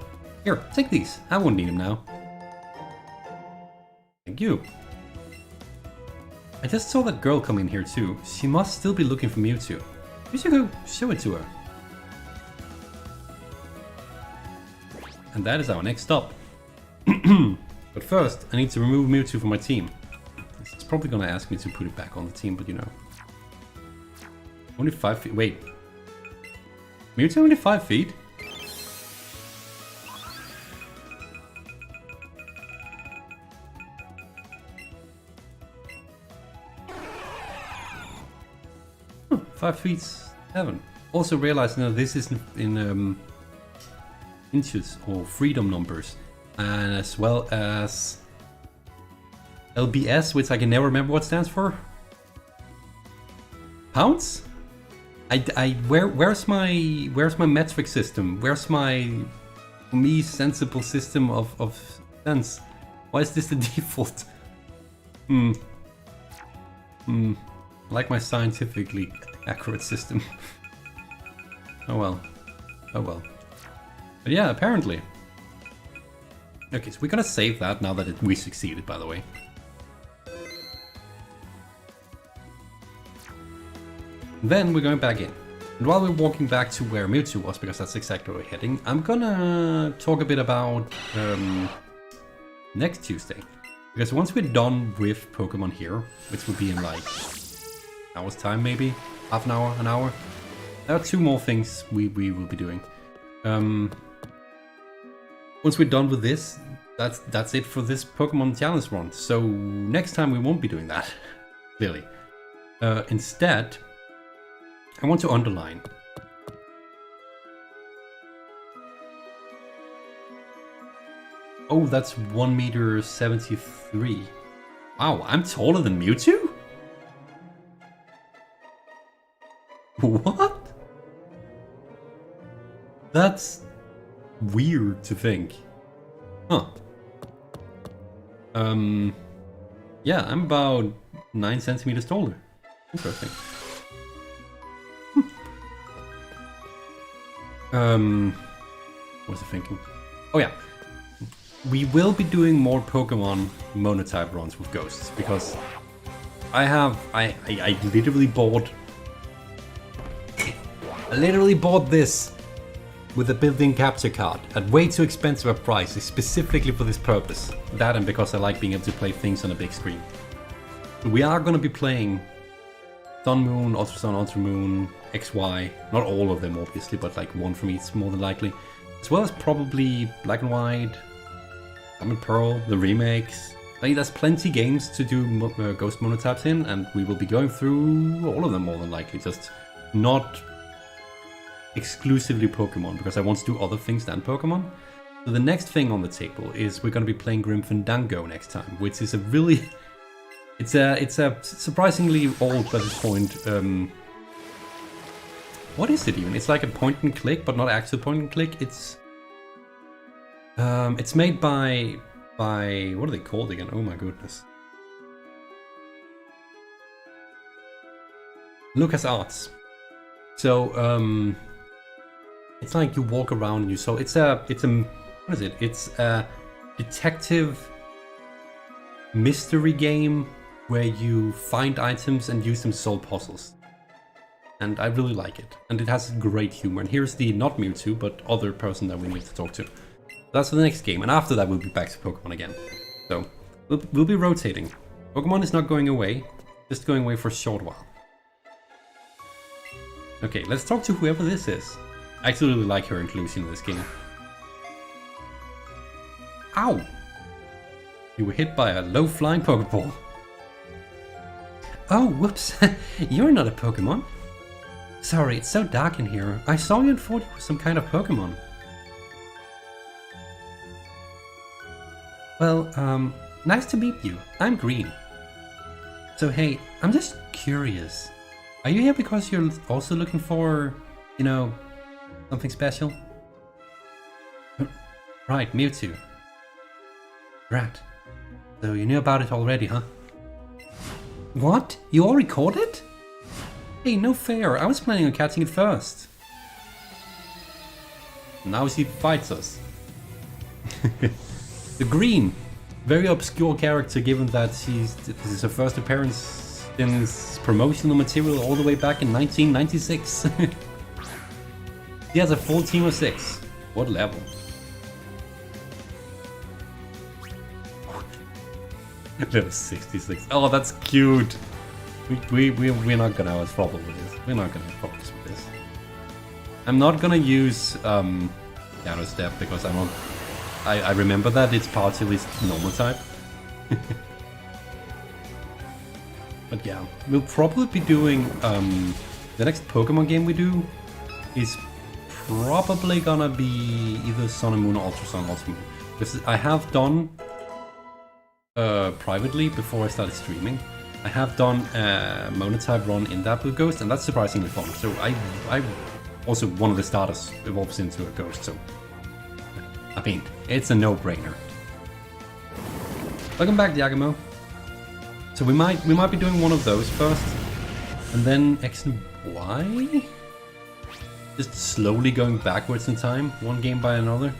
Here, take these. I won't need them now. Thank you. I just saw that girl come in here too. She must still be looking for Mewtwo. We should go show it to her. And that is our next stop. But first, I need to remove Mewtwo from my team. It's probably gonna ask me to put it back on the team, but you know. Only 5 feet. Wait. Mewtwo only 5 feet? Huh, 5 feet 7. Also realized now this is in inches or freedom numbers, and as well as LBS, which I can never remember what stands for. Pounds? Where's my metric system? Where's my sensible system of sense? Why is this the default? I like my scientifically accurate system. Oh well. Oh well. But yeah, apparently. Okay, so we're gonna save that now that we succeeded, by the way. Then we're going back in. And while we're walking back to where Mewtwo was, because that's exactly where we're heading, I'm gonna talk a bit about next Tuesday. Because once we're done with Pokemon here, which will be in like an hour's time maybe, half an hour, an hour, there are 2 more things we will be doing. Once we're done with this, that's it for this Pokemon Challenge run. So next time we won't be doing that, clearly. Instead, I want to underline. Oh, that's 1.73 meters. Wow, I'm taller than Mewtwo? What? That's weird to think. Huh. Yeah, I'm about 9 centimeters taller. Interesting. What was I thinking? Oh yeah. We will be doing more Pokemon Monotype runs with Ghosts, because I literally bought this with a built-in capture card at way too expensive a price, specifically for this purpose. That and because I like being able to play things on a big screen. We are going to be playing Sun Moon, Ultra Sun, Ultra Moon, XY, not all of them obviously, but like one from each more than likely. As well as probably Black and White, Diamond Pearl, the remakes. I mean, there's plenty games to do Ghost Monotypes in, and we will be going through all of them more than likely, just not exclusively Pokemon, because I want to do other things than Pokemon. So the next thing on the table is we're going to be playing Grim Fandango next time, which is a really... It's a surprisingly old by this point. What is it even? It's like a point and click, but not actual point and click. It's made by what are they called again? Oh my goodness. LucasArts. So it's like you walk around and it's a what is it? It's a detective mystery game where you find items and use them to solve puzzles. And I really like it. And it has great humor. And here's the not Mewtwo, but other person that we need to talk to. That's the next game. And after that, we'll be back to Pokemon again. So we'll be rotating. Pokemon is not going away, just going away for a short while. Okay, let's talk to whoever this is. I actually really like her inclusion in this game. Ow! You were hit by a low-flying Pokeball. Oh, whoops. You're not a Pokemon. Sorry, it's so dark in here. I saw you and thought you were some kind of Pokemon. Well, nice to meet you. I'm Green. So hey, I'm just curious. Are you here because you're also looking for, you know, something special? Right, Mewtwo. Right. So you knew about it already, huh? What? You all recorded? Hey, no fair. I was planning on catching it first. Now she fights us. The Green. Very obscure character given that this is her first appearance since promotional material all the way back in 1996. She has a full team of 6. What level? Level 66. Oh, that's cute. We're not gonna have trouble with this. We're not gonna have problems with this. I'm not gonna use Piano Step because I remember that it's partially normal type. But yeah, we'll probably be doing the next Pokemon game we do is probably gonna be either Sun and Moon or Ultra Sun, Ultra Moon. Because I have done privately before I started streaming. I have done a Monotype run in that with Ghost, and that's surprisingly fun. So I also one of the starters evolves into a Ghost, so I mean it's a no-brainer. Welcome back, Giacomo. So we might be doing one of those first, and then X and Y. Just slowly going backwards in time, one game by another.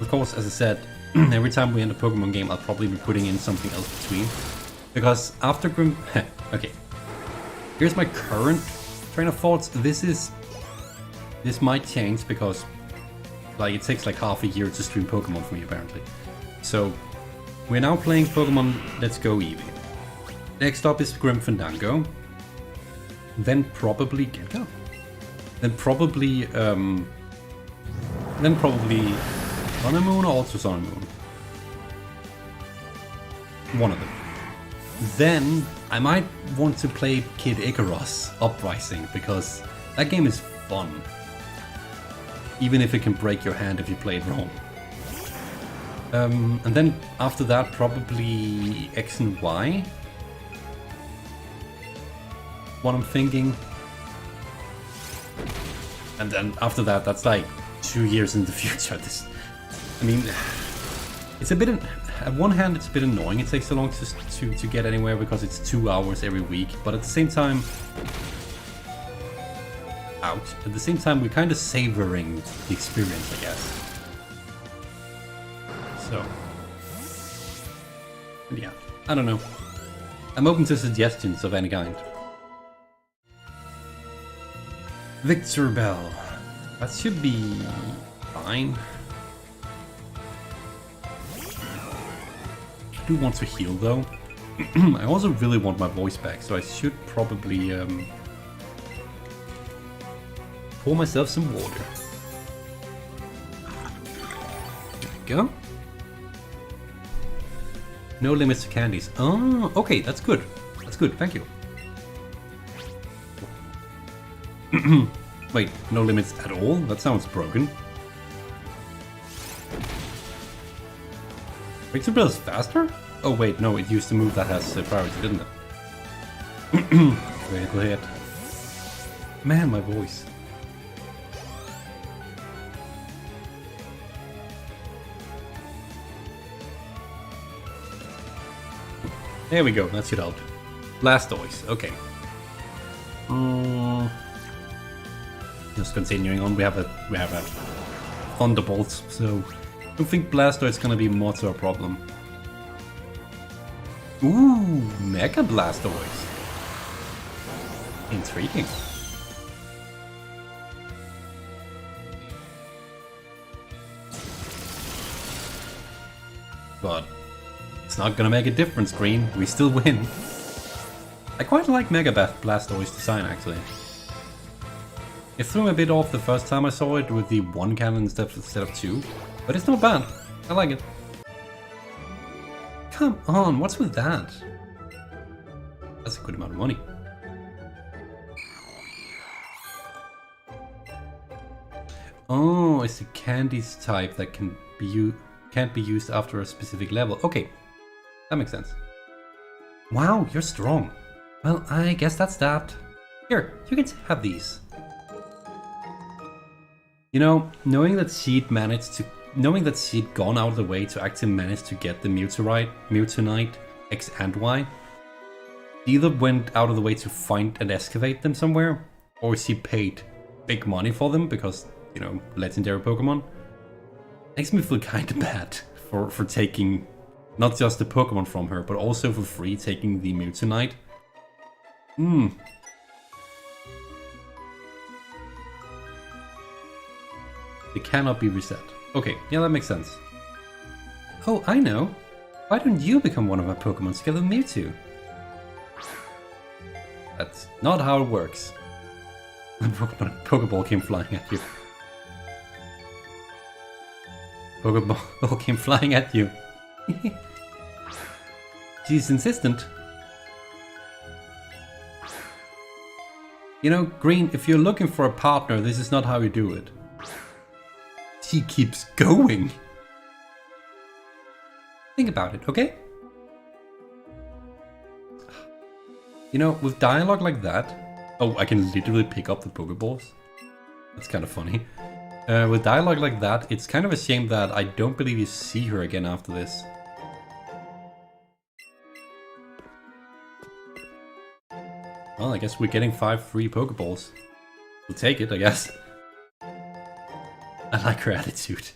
Of course, as I said, every time we end a Pokemon game, I'll probably be putting in something else between. Because after Grim... okay. Here's my current train of thoughts. This might change because like it takes like half a year to stream Pokemon for me, apparently. So, we're now playing Pokemon Let's Go Eevee. Next up is Grim Fandango. Then probably Gengar. Then probably Sun and Moon or also Sun and Moon. One of them. Then I might want to play Kid Icarus Uprising because that game is fun. Even if it can break your hand if you play it wrong. And then after that probably X and Y. What I'm thinking. And then after that, that's like 2 years in the future. I mean, it's a bit. At one hand, it's a bit annoying. It takes so long to get anywhere because it's 2 hours every week. But at the same time, At the same time, we're kind of savoring the experience, I guess. So, yeah, I don't know. I'm open to suggestions of any kind. Victor Bell. That should be fine. I do want to heal though. I also really want my voice back, so I should probably pour myself some water. There we go. No limits to candies. Oh, okay, that's good. That's good, thank you. Wait, no limits at all? That sounds broken. Victor Bell is faster? Oh wait, no, it used to move that has priority, didn't it? Critical hit. Man, my voice. There we go, that should help. Blastoise, okay. Just continuing on, we have a Thunderbolt, so I don't think Blastoise is gonna be much of a problem. Ooh, Mega Blastoise. Intriguing. But it's not gonna make a difference, Green. We still win. I quite like Mega Blastoise design, actually. It threw me a bit off the first time I saw it with the one cannon instead of two, but it's not bad. I like it. Come on, what's with that? That's a good amount of money. Oh, it's a candies type that can't be used after a specific level. Okay, that makes sense. Wow, you're strong. Well, I guess that's that. Here, you can have these. You know, knowing that she'd gone out of the way to actually manage to get the Mewtwo X and Y, she either went out of the way to find and excavate them somewhere, or she paid big money for them because, you know, legendary Pokemon. Makes me feel kinda bad for taking not just the Pokemon from her, but also for free taking the Mewtwo. It cannot be reset. Okay, yeah, that makes sense. Oh, I know. Why don't you become one of my Pokemon together with Mewtwo? That's not how it works. A Pokeball came flying at you. Pokeball came flying at you. She's insistent. You know, Green, if you're looking for a partner, this is not how you do it. She keeps going. Think about it, okay? You know, with dialogue like that... Oh, I can literally pick up the Pokeballs. That's kind of funny. With dialogue like that, it's kind of a shame that I don't believe you see her again after this. Well, I guess we're getting 5 free Pokeballs. We'll take it, I guess. I like her attitude.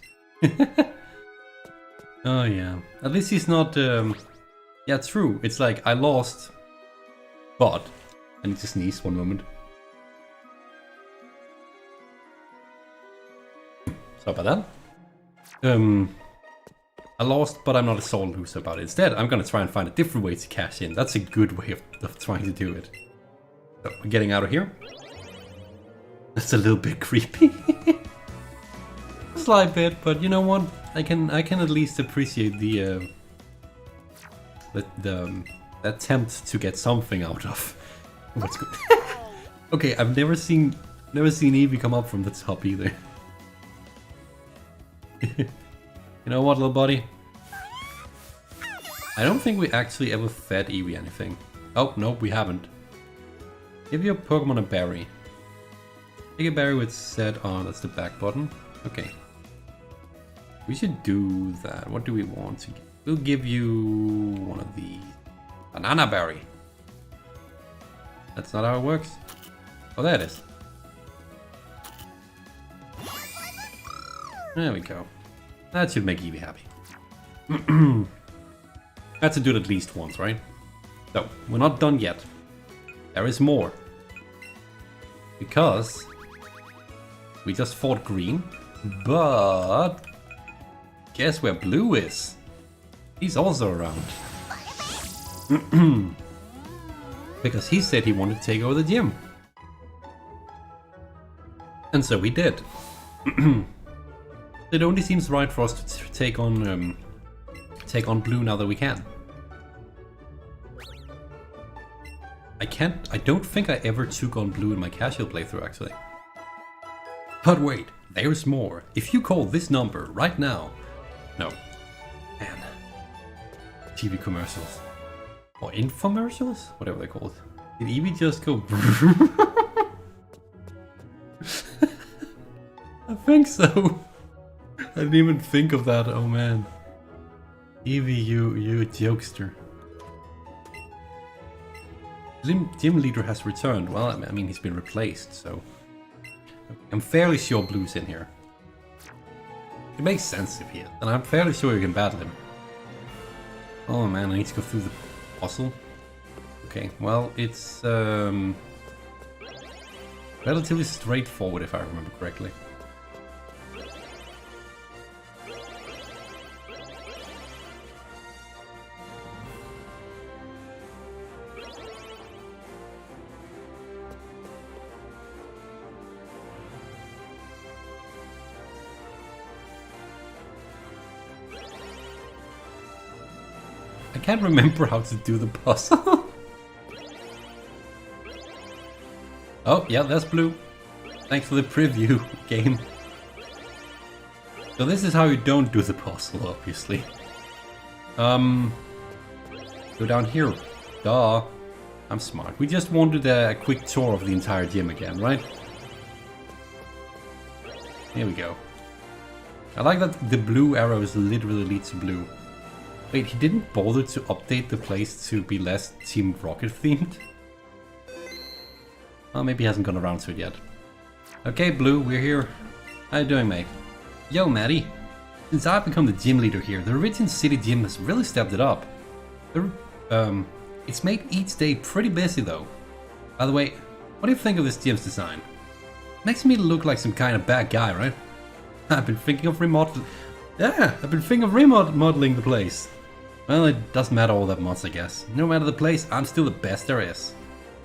Oh yeah. At least he's not... Yeah, true. It's like, I lost, but... I need to sneeze one moment. Sorry about that. I lost, but I'm not a sore loser about it. Instead, I'm gonna try and find a different way to cash in. That's a good way of trying to do it. So, we're getting out of here. That's a little bit creepy. A slight bit, but you know what? I can at least appreciate the attempt to get something out of what's good. Okay, I've never seen Eevee come up from the top either. You know what, little buddy? I don't think we actually ever fed Eevee anything. Oh, nope, we haven't. Give your Pokemon a berry. Take a berry with set on, that's the back button. Okay. We should do that. What do we want to give? We'll give you one of these. Banana berry. That's not how it works. Oh, there it is. There we go. That should make Eevee happy. Had to do it at least once, right? So, we're not done yet. There is more. Because we just fought green, but guess where blue is? He's also around. Because he said he wanted to take over the gym. And so we did. It only seems right for us to take on blue now that we can. I don't think I ever took on blue in my casual playthrough actually. But wait, there's more. If you call this number right now... No. Man. TV commercials. Or infomercials? Whatever they're called. Did Eevee just go... I think so. I didn't even think of that, oh man. Eevee, you jokester. Gym leader has returned. Well, I mean, he's been replaced, so... I'm fairly sure Blue's in here. It makes sense if he is, and I'm fairly sure you can battle him. Oh man, I need to go through the puzzle. Okay, well, it's relatively straightforward if I remember correctly. I can't remember how to do the puzzle. Oh, yeah, that's blue. Thanks for the preview, game. So this is how you don't do the puzzle, obviously. Go down here. Duh. I'm smart. We just wanted a quick tour of the entire gym again, right? Here we go. I like that the blue arrows literally lead to blue. Wait, he didn't bother to update the place to be less Team Rocket themed? Well, maybe he hasn't gone around to it yet. Okay, Blue, we're here. How you doing, mate? Yo, Matty. Since I've become the gym leader here, the Origin City Gym has really stepped it up. It's made each day pretty busy, though. By the way, what do you think of this gym's design? Makes me look like some kind of bad guy, right? I've been thinking of remodeling the place. Well, it doesn't matter all that much, I guess. No matter the place, I'm still the best there is.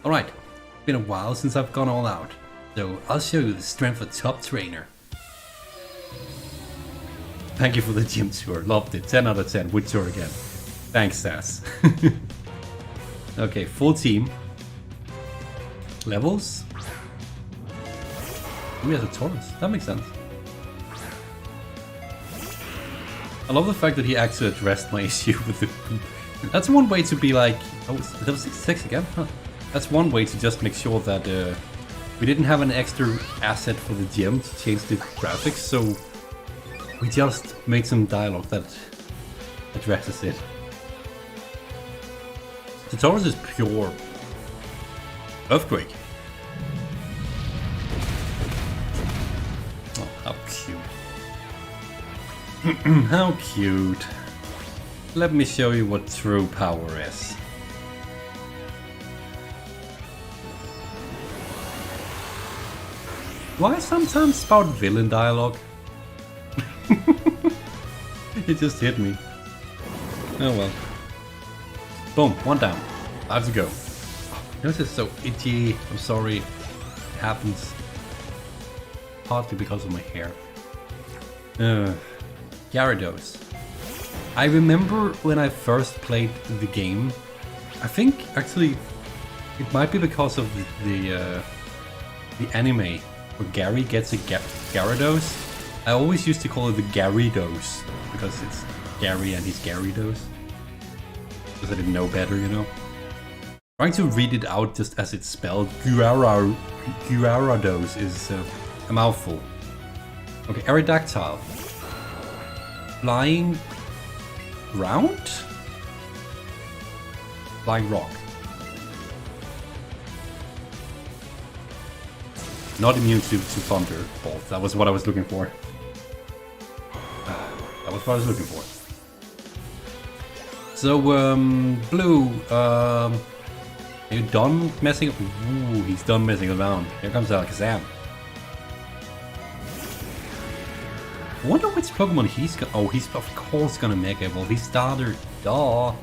Alright, it's been a while since I've gone all out, so I'll show you the strength of a top trainer. Thank you for the gym tour, loved it, 10 out of 10, would tour again. Thanks, Sass. Okay, full team. Levels? We have a Taurus, that makes sense. I love the fact that he actually addressed my issue with the... That's one way to be like... Oh, that was 66 again? Huh. That's one way to just make sure that we didn't have an extra asset for the gym to change the graphics, so we just made some dialogue that addresses it. The Taurus is pure Earthquake. Oh, how cute. How cute. Let me show you what true power is. Why sometimes spout villain dialogue? It just hit me. Oh well. Boom, one down. 5 to go. This is so itchy. I'm sorry. It happens. Partly because of my hair. Gyarados. I remember when I first played the game. I think actually it might be because of the anime where Gary gets a Gyarados. I always used to call it the Gyarados because it's Gary and he's Gyarados. Because I didn't know better, you know. Trying to read it out just as it's spelled, Gyarados is a mouthful. Okay, Aerodactyl. Flying ground? Flying rock. Not immune to thunder bolt. That was what I was looking for. That was what I was looking for. So, Blue, are you done messing? Ooh, he's done messing around. Here comes Alakazam. I wonder which Pokemon he's gonna. Oh, he's of course gonna Mega Evolve. He started. Duh.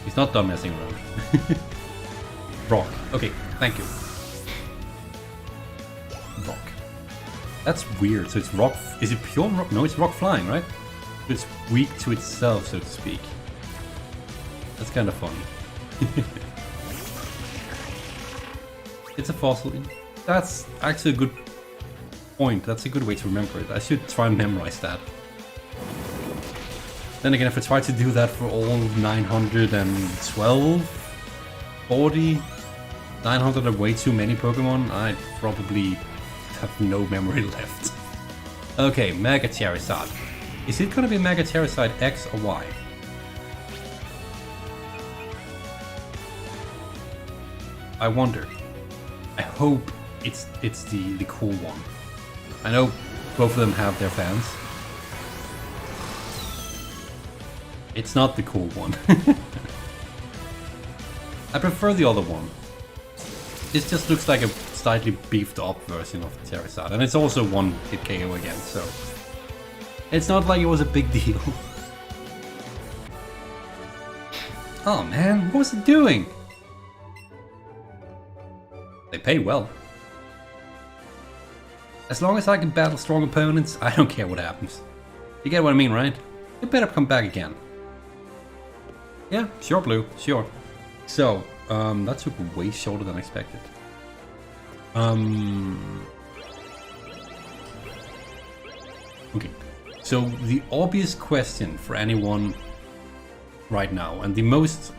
He's not done messing around. Rock. Okay, thank you. Rock. That's weird. So it's rock. Is it pure rock? No, it's rock flying, right? It's weak to itself, so to speak. That's kind of funny. It's a fossil. That's actually a good point. That's a good way to remember it. I should try and memorize that. Then again, if I try to do that for all 912, 40, 900 are way too many Pokemon, I'd probably have no memory left. Okay, Mega Charizard. Is it gonna be Mega Charizard X or Y? I wonder. I hope it's the cool one. I know both of them have their fans. It's not the cool one. I prefer the other one. This just looks like a slightly beefed up version of Charizard, and it's also one hit KO again, so it's not like it was a big deal. Oh man, what was it doing? They pay well. As long as I can battle strong opponents, I don't care what happens. You get what I mean, right? You better come back again. Yeah, sure, Blue, sure. So, that took way shorter than expected. Okay, so the obvious question for anyone right now, and the most,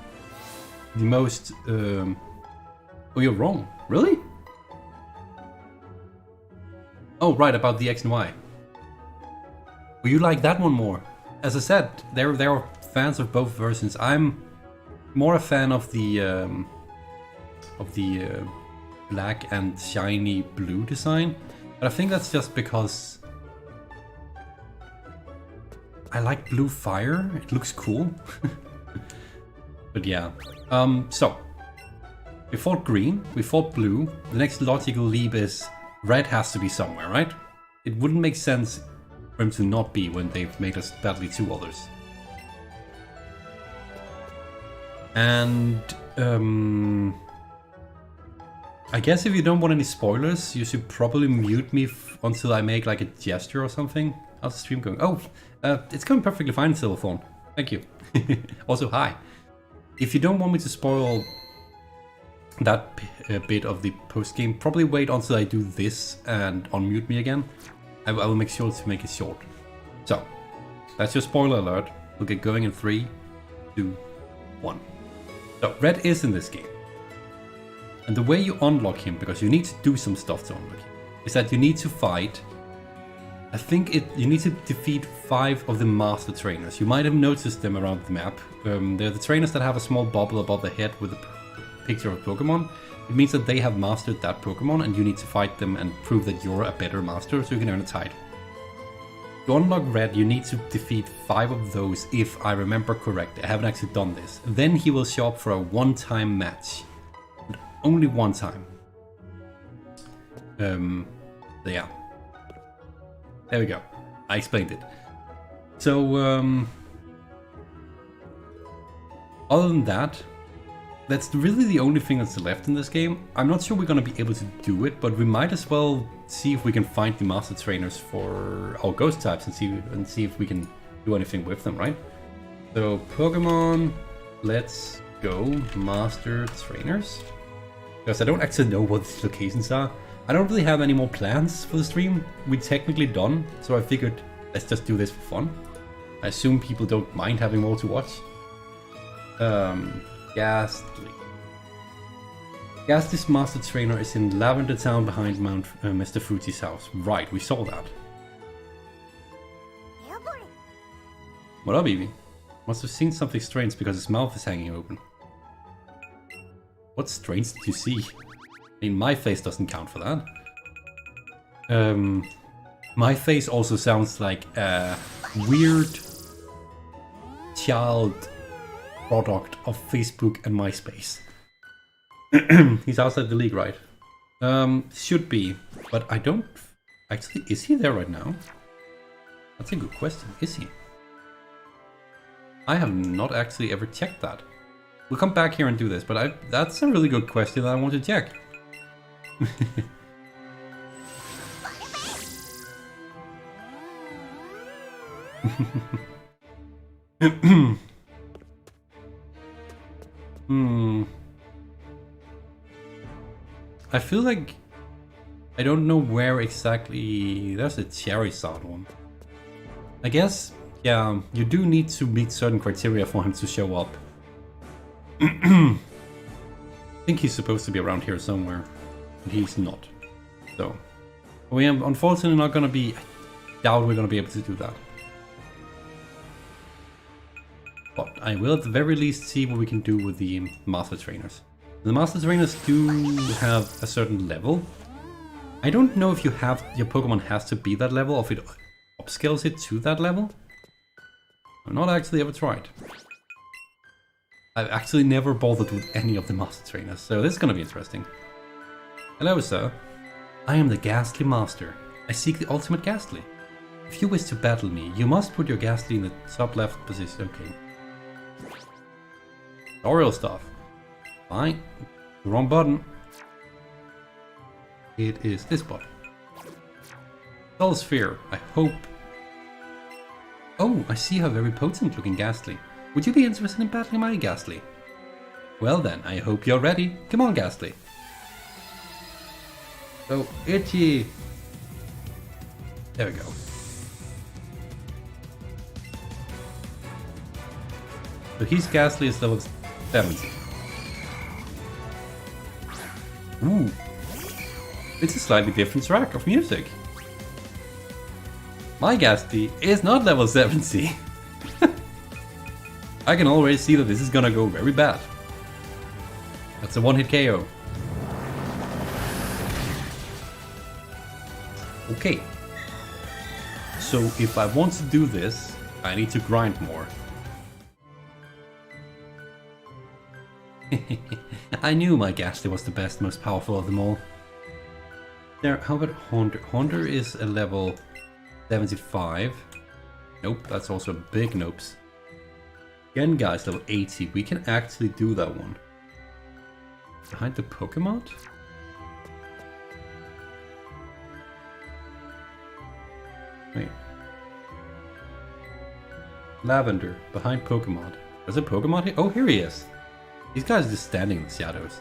oh, you're wrong. Really? Oh, right, about the X and Y. Well, you like that one more. As I said, there are fans of both versions. I'm more a fan of the black and shiny blue design, but I think that's just because I like blue fire. It looks cool. But yeah, so we fought green, we fought blue. The next logical leap is red has to be somewhere, right? It wouldn't make sense for him to not be when they've made us battle two others. And I guess if you don't want any spoilers, you should probably mute me until I make like a gesture or something. How's the stream going? Oh, it's going perfectly fine, Silverthorn. Thank you. Also, hi. If you don't want me to spoil that bit of the post-game, probably wait until I do this and unmute me again. I will make sure to make it short. So, that's your spoiler alert. We'll get going in 3, 2, 1. So, red is in this game. And the way you unlock him, because you need to do some stuff to unlock him, is that you need to fight I think you need to defeat 5 of the master trainers. You might have noticed them around the map. They're the trainers that have a small bubble above the head with a picture of Pokemon. It means that they have mastered that Pokemon and you need to fight them and prove that you're a better master so you can earn a title. To unlock Red, you need to defeat 5 of those if I remember correctly. I haven't actually done this. Then he will show up for a one-time match. And only one time. Yeah. There we go. I explained it. So, other than that, that's really the only thing that's left in this game. I'm not sure we're going to be able to do it, but we might as well see if we can find the master trainers for our ghost types and see if we can do anything with them, right? So, Pokemon, let's go master trainers. Because I don't actually know what these locations are. I don't really have any more plans for the stream. We're technically done, so I figured let's just do this for fun. I assume people don't mind having more to watch. Gastly. Gastly's master trainer is in Lavender Town behind Mr. Fuji's house. Right, we saw that. What up, Eevee? Must have seen something strange because his mouth is hanging open. What strange did you see? I mean, my face doesn't count for that. My face also sounds like a weird child product of Facebook and MySpace. He's outside the league, right? Should be, but I don't... Actually, is he there right now? That's a good question. Is he? I have not actually ever checked that. We'll come back here and do this, but that's a really good question that I want to check. I feel like I don't know where exactly. There's a Charizard one. I guess, yeah, you do need to meet certain criteria for him to show up. I think he's supposed to be around here somewhere. He's not. So, we are unfortunately not gonna be... I doubt we're gonna be able to do that. But I will at the very least see what we can do with the master trainers. The master trainers do have a certain level. I don't know if your Pokemon has to be that level or if it upscales it to that level. I've not actually ever tried. I've actually never bothered with any of the master trainers, so this is gonna be interesting. Hello, sir. I am the Gastly Master. I seek the ultimate Gastly. If you wish to battle me, you must put your Gastly in the top left position. Okay. Tutorial stuff. Fine. The wrong button. It is this button. Soul Sphere. I hope. Oh, I see how very potent looking Gastly. Would you be interested in battling my Gastly? Well then, I hope you're ready. Come on, Gastly. So itchy. There we go. So his Gastly is level 70. Ooh. It's a slightly different track of music. My Gastly is not level 70. I can already see that this is gonna go very bad. That's a one-hit KO. Okay. So if I want to do this, I need to grind more. I knew my Gastly was the best, most powerful of them all. There, how about Haunter? Haunter is a level 75. Nope, that's also a big nopes. Gengar is level 80. We can actually do that one. Behind the Pokemon? Wait. Lavender, behind Pokemon. There's a Pokemon here? Oh, here he is. These guys are just standing in the shadows.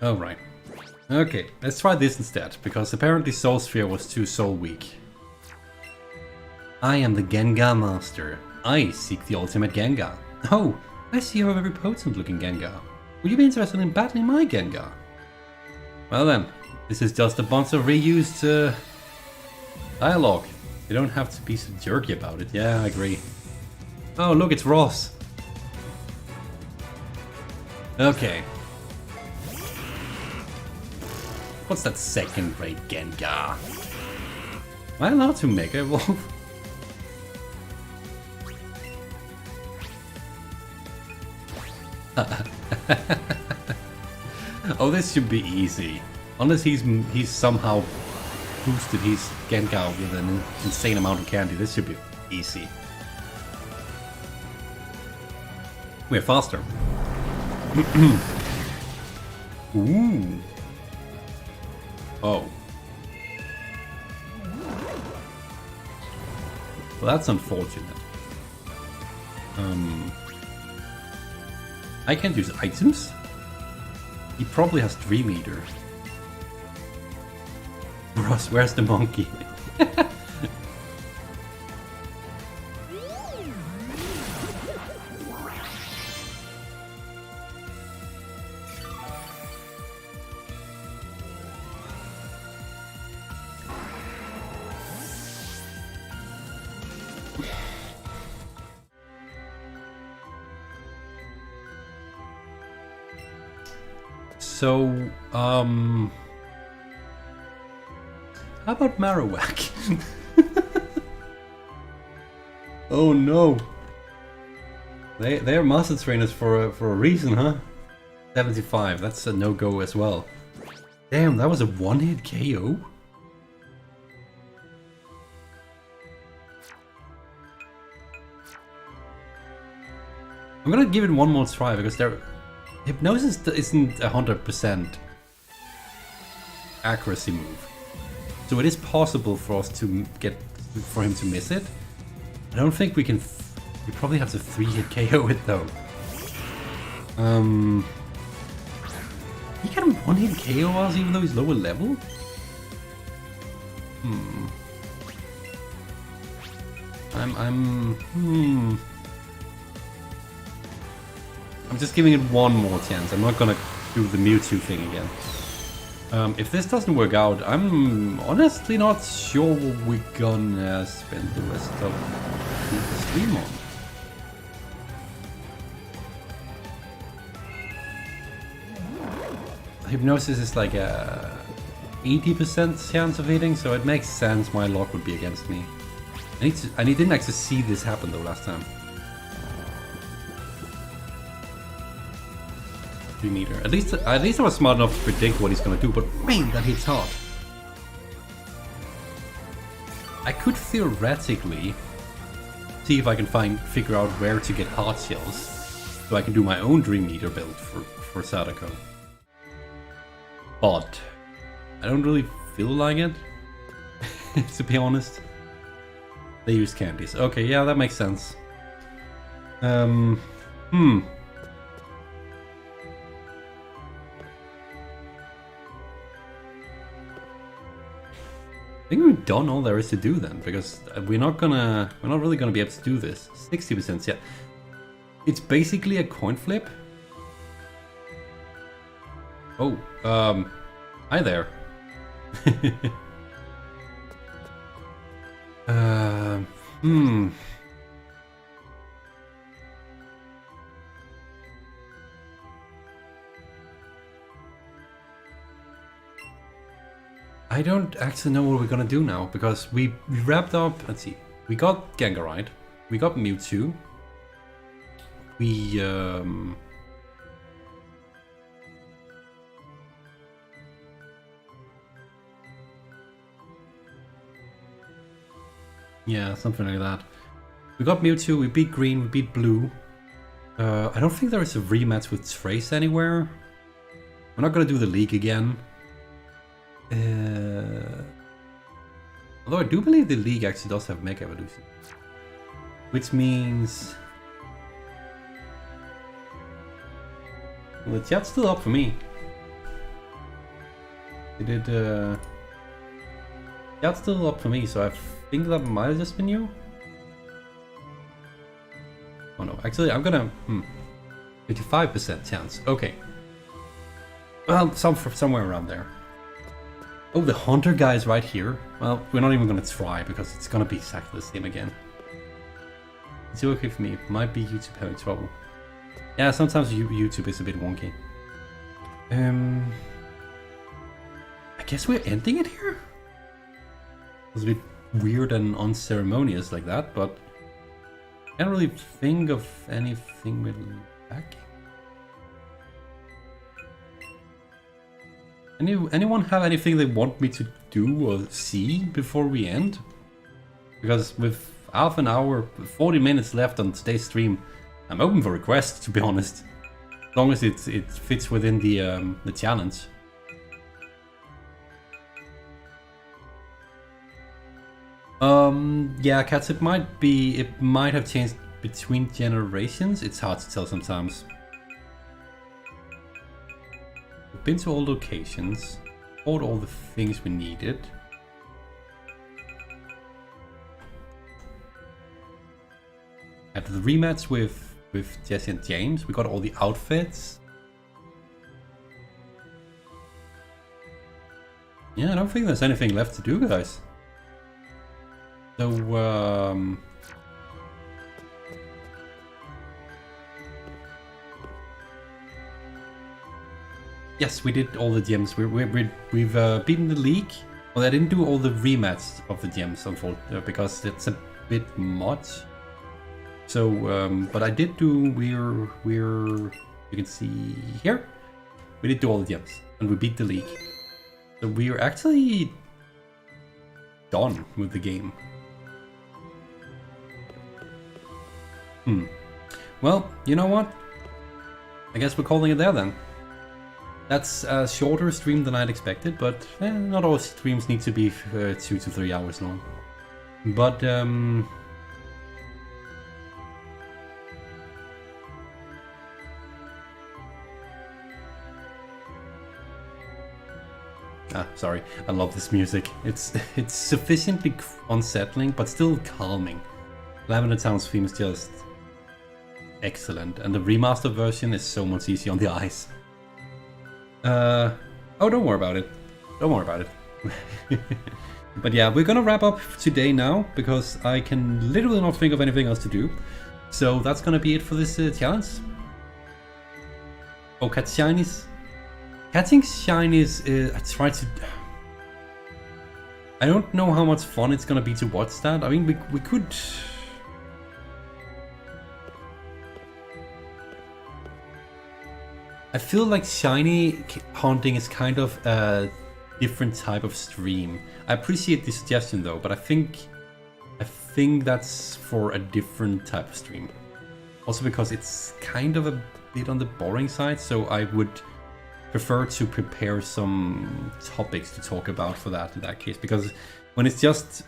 Oh, right. Okay, let's try this instead, because apparently Soul Sphere was too soul weak. I am the Gengar Master. I seek the ultimate Gengar. Oh, I see you have a very potent looking Gengar. Would you be interested in battling my Gengar? Well then, This is just a bunch of reused dialogue. You don't have to be so jerky about it. Yeah, I agree. Oh, look, it's Ross. Okay. What's that second-rate Gengar? Am I allowed to Mega Evolve? Oh, this should be easy. Unless he's somehow boosted his Gengar with an insane amount of candy, this should be easy. We're faster. Ooh. Oh. Well, that's unfortunate. I can't use items? He probably has Dream Eater. Ross, where's the monkey? So, how about Marowak? Oh no! They're master trainers for a reason, huh? 75. That's a no-go as well. Damn, that was a one-hit KO. I'm gonna give it one more try because Hypnosis isn't 100% accuracy move, so it is possible for us to for him to miss it. I don't think we can. We probably have to 3-hit KO it though. He can 1-hit KO us even though he's lower level. I'm just giving it one more chance. I'm not gonna do the Mewtwo thing again. If this doesn't work out, I'm honestly not sure what we're gonna spend the rest of the stream on. Hypnosis is like a 80% chance of hitting, so it makes sense my luck would be against me. I didn't actually see this happen though last time. Meter. At least I was smart enough to predict what he's gonna do, but man, that hits hard. I could theoretically see if I can figure out where to get hard shells, so I can do my own Dream Eater build for Sadako. But I don't really feel like it, to be honest. They use candies. Okay, yeah, that makes sense. I think we've done all there is to do then, because we're not really gonna be able to do this. 60%, yeah. It's basically a coin flip. Oh, hi there. I don't actually know what we're gonna do now, because we wrapped up, let's see, we got Gengarite, we got Mewtwo, we yeah, something like that. We got Mewtwo, we beat Green, we beat Blue. I don't think there is a rematch with Trace anywhere. We're not gonna do the League again. Although I do believe the League actually does have Mega Evolution. Which means... well, the chat's still up for me. It did... chat's still up for me, so I think that might have just been you. Oh no, actually I'm gonna... 55% chance. Okay. Well, somewhere around there. Oh, the hunter guy is right here. Well, we're not even gonna try because it's gonna be exactly the same again. It's okay for me. It might be YouTube having trouble. Yeah, sometimes YouTube is a bit wonky. I guess we're ending it here? It was a bit weird and unceremonious like that, but I can't really think of anything we're lacking. Anyone have anything they want me to do or see before we end? Because with half an hour, 40 minutes left on today's stream, I'm open for requests, to be honest. As long as it fits within the challenge. Yeah, cats, it might have changed between generations. It's hard to tell sometimes. We've been to all locations, bought all the things we needed. After the rematch with Jesse and James, we got all the outfits. Yeah, I don't think there's anything left to do, guys. So, yes, we did all the gems. We've beaten the league. Well, I didn't do all the rematch of the gems, unfortunately, because it's a bit much. So, but I did do. You can see here. We did do all the gems, and we beat the league. So we're actually done with the game. Well, you know what? I guess we're calling it there then. That's a shorter stream than I'd expected, but not all streams need to be 2 to 3 hours long. But sorry, I love this music. It's sufficiently unsettling, but still calming. Lavender Town's theme is just excellent, and the remastered version is so much easier on the eyes. Oh, don't worry about it. Don't worry about it. But yeah, we're gonna wrap up today now, because I can literally not think of anything else to do. So that's gonna be it for this challenge. Oh, cat shinies. Catching shinies, I try to... I don't know how much fun it's gonna be to watch that. I mean, we could... I feel like shiny hunting is kind of a different type of stream. I appreciate the suggestion though, but I think that's for a different type of stream. Also because it's kind of a bit on the boring side, so I would prefer to prepare some topics to talk about for that in that case. Because when it's just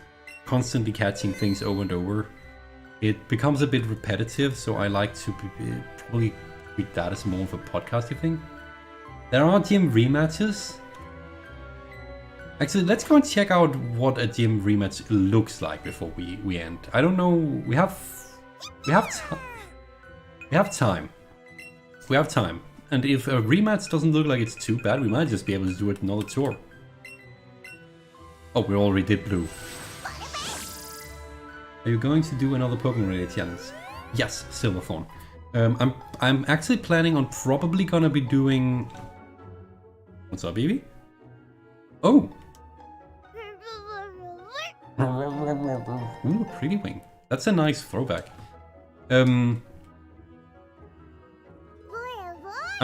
constantly catching things over and over, it becomes a bit repetitive, so I like to probably treat that as more of a podcasty thing. There are gym rematches. Actually, let's go and check out what a gym rematch looks like before we end. I don't know. We have time. And if a rematch doesn't look like it's too bad, we might just be able to do it another tour. Oh, we already did blue. Are you going to do another Pokemon related challenge? Yes, Silverthorn. I'm actually planning on probably gonna be doing... What's up, Eevee? Oh! Ooh, pretty wing. That's a nice throwback. I'm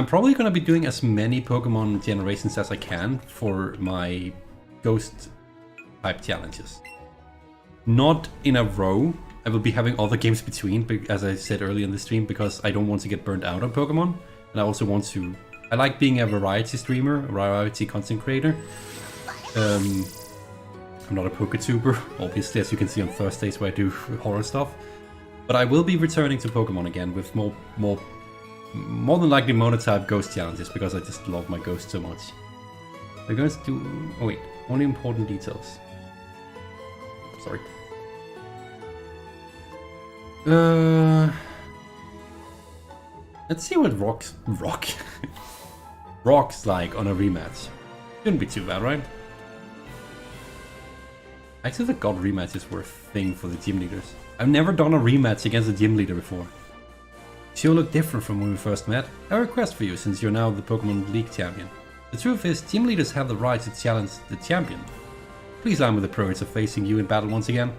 probably gonna be doing as many Pokemon generations as I can for my ghost type challenges. Not in a row. I will be having other games between, as I said earlier in the stream, because I don't want to get burnt out on Pokemon. And I also want to... I like being a variety streamer, a variety content creator. I'm not a PokeTuber, obviously, as you can see on Thursdays where I do horror stuff. But I will be returning to Pokemon again with more than likely Monotype ghost challenges, because I just love my ghost so much. We're going to do... Oh wait, only important details. Sorry. Let's see what Rock's like on a rematch. Shouldn't be too bad, right? I actually forgot rematches were a thing for the gym leaders. I've never done a rematch against a gym leader before. Sure look different from when we first met. I have a request for you since you're now the Pokemon League champion. The truth is, gym leaders have the right to challenge the champion. Please allow me the privilege of facing you in battle once again.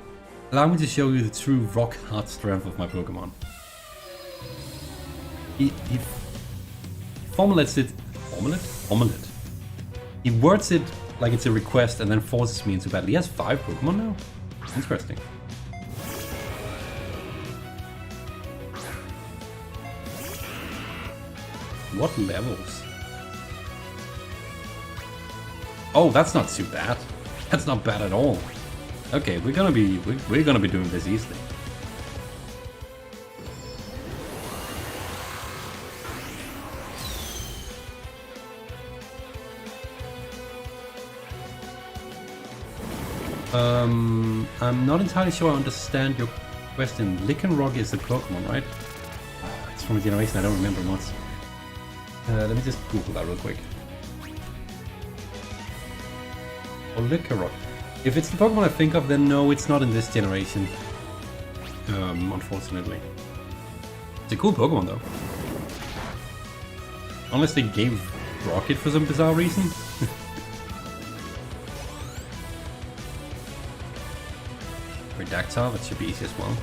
Allow me to show you the true rock-hard strength of my Pokemon. He formulates it... Formulate? He words it like it's a request and then forces me into battle. He has 5 Pokemon now? Interesting. What levels? Oh, that's not too bad. That's not bad at all. Okay, we're gonna be doing this easily. I'm not entirely sure I understand your question. Lycanroc is a Pokemon, right? It's from a generation I don't remember much. Let me just Google that real quick. Oh, Lycanroc. If it's the Pokemon I think of, then no, it's not in this generation. Unfortunately. It's a cool Pokemon though. Unless they gave Rocket for some bizarre reason. Redactar, that should be easy as well.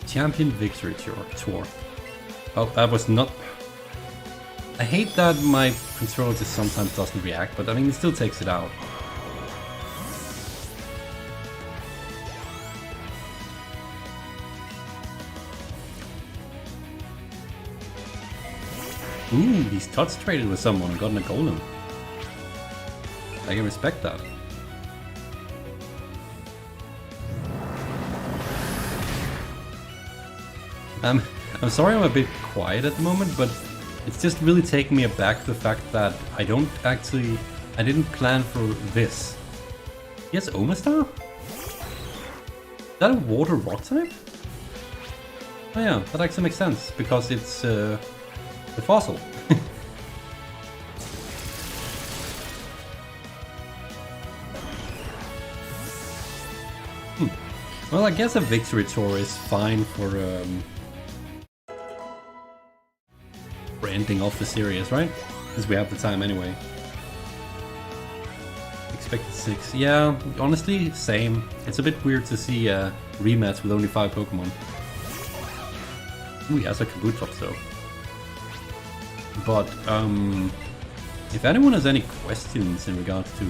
Champion Victory Tour. Oh, that was not... I hate that my controller just sometimes doesn't react, but I mean, it still takes it out. Ooh, he's touch traded with someone and gotten a golem. I can respect that. I'm sorry I'm a bit quiet at the moment, but it's just really taking me aback the fact that I didn't plan for this. Yes, Omastar? Is that a water rock type? Oh yeah, that actually makes sense, because it's the fossil. Well, I guess a Victory Tour is fine for ending off the series, right? Because we have the time anyway. Expected 6. Yeah, honestly, same. It's a bit weird to see a rematch with only 5 Pokemon. Ooh, he has a Kabutops though. But, if anyone has any questions in regards to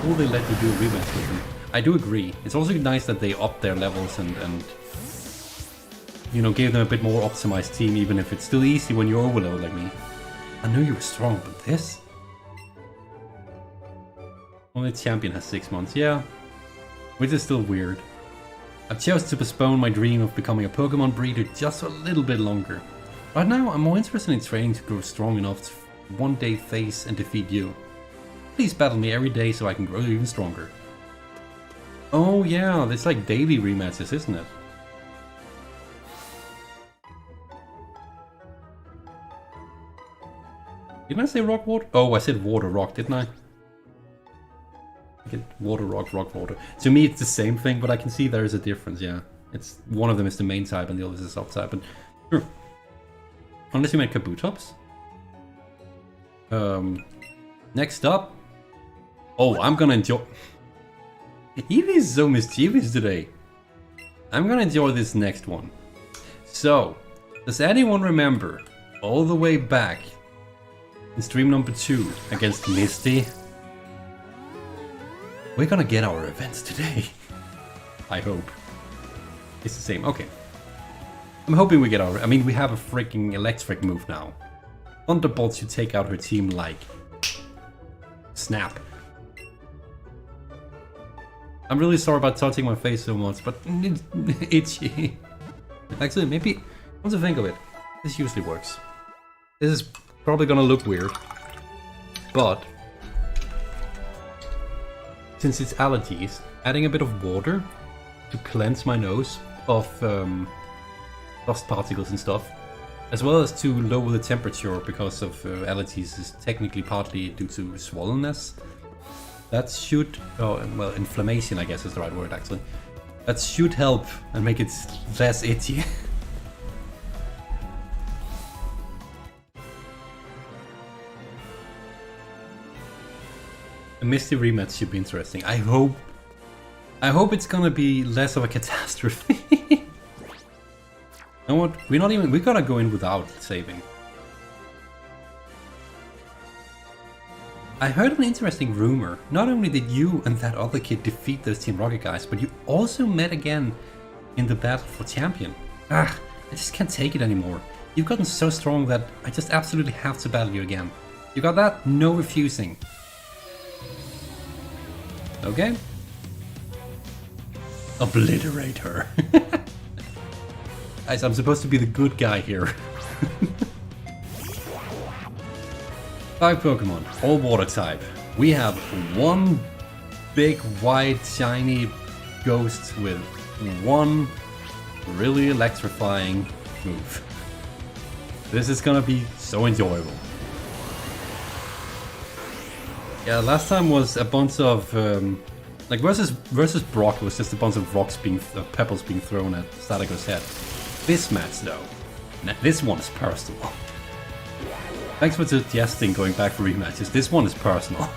will they let you do a rematch with them, I do agree. It's also nice that they up their levels and you know, gave them a bit more optimized team, even if it's still easy when you're overload like me. I knew you were strong, but this? Only champion has 6 months, yeah. Which is still weird. I chose to postpone my dream of becoming a Pokemon breeder just a little bit longer. Right now, I'm more interested in training to grow strong enough to one day face and defeat you. Please battle me every day so I can grow even stronger. Oh yeah, it's like daily rematches, isn't it? Didn't I say rock water? Oh, I said water rock, didn't I? Water rock, rock water. To me it's the same thing, but I can see there is a difference, yeah. It's one of them is the main type and the other is the sub type, but sure. Unless you meant Kabutops. Next up. Oh, I'm gonna enjoy... Eevee is so mischievous today. I'm gonna enjoy this next one. So, does anyone remember all the way back in stream number 2 against Misty? We're gonna get our events today. I hope. It's the same, okay. I'm hoping we get our... I mean, we have a freaking electric move now. Thunderbolt should take out her team like... snap. I'm really sorry about touching my face so much, but it's itchy. Actually, maybe, once I think of it, this usually works. This is probably gonna look weird, but since it's allergies, adding a bit of water to cleanse my nose of dust particles and stuff, as well as to lower the temperature because of allergies is technically partly due to swollenness. That should, well, inflammation I guess is the right word actually. That should help and make it less itchy. A Misty rematch should be interesting. I hope it's gonna be less of a catastrophe. You know what? We gotta go in without saving. I heard an interesting rumor. Not only did you and that other kid defeat those Team Rocket guys, but you also met again in the battle for champion. I just can't take it anymore. You've gotten so strong that I just absolutely have to battle you again. You got that? No refusing. Okay. Obliterate her. Guys, I'm supposed to be the good guy here. 5 Pokemon, all water type. We have one big white shiny ghost with one really electrifying move. This is gonna be so enjoyable. Yeah, last time was a bunch of like versus Brock was just a bunch of pebbles being thrown at Statico's head. This match though, this one is personal. Thanks for suggesting going back for rematches. This one is personal.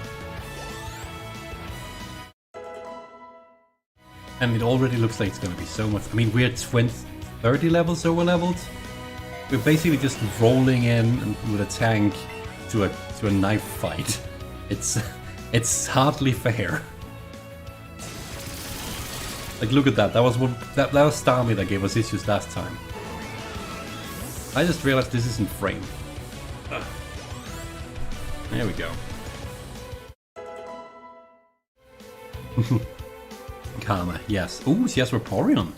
And it already looks like it's gonna be so much. I mean, we're 30 levels over leveled. We're basically just rolling in with a tank to a knife fight. It's hardly fair. Like, look at that. That was Starmie that gave us issues last time. I just realized this isn't frame. There we go. Karma, yes. Ooh, she has Vaporeon.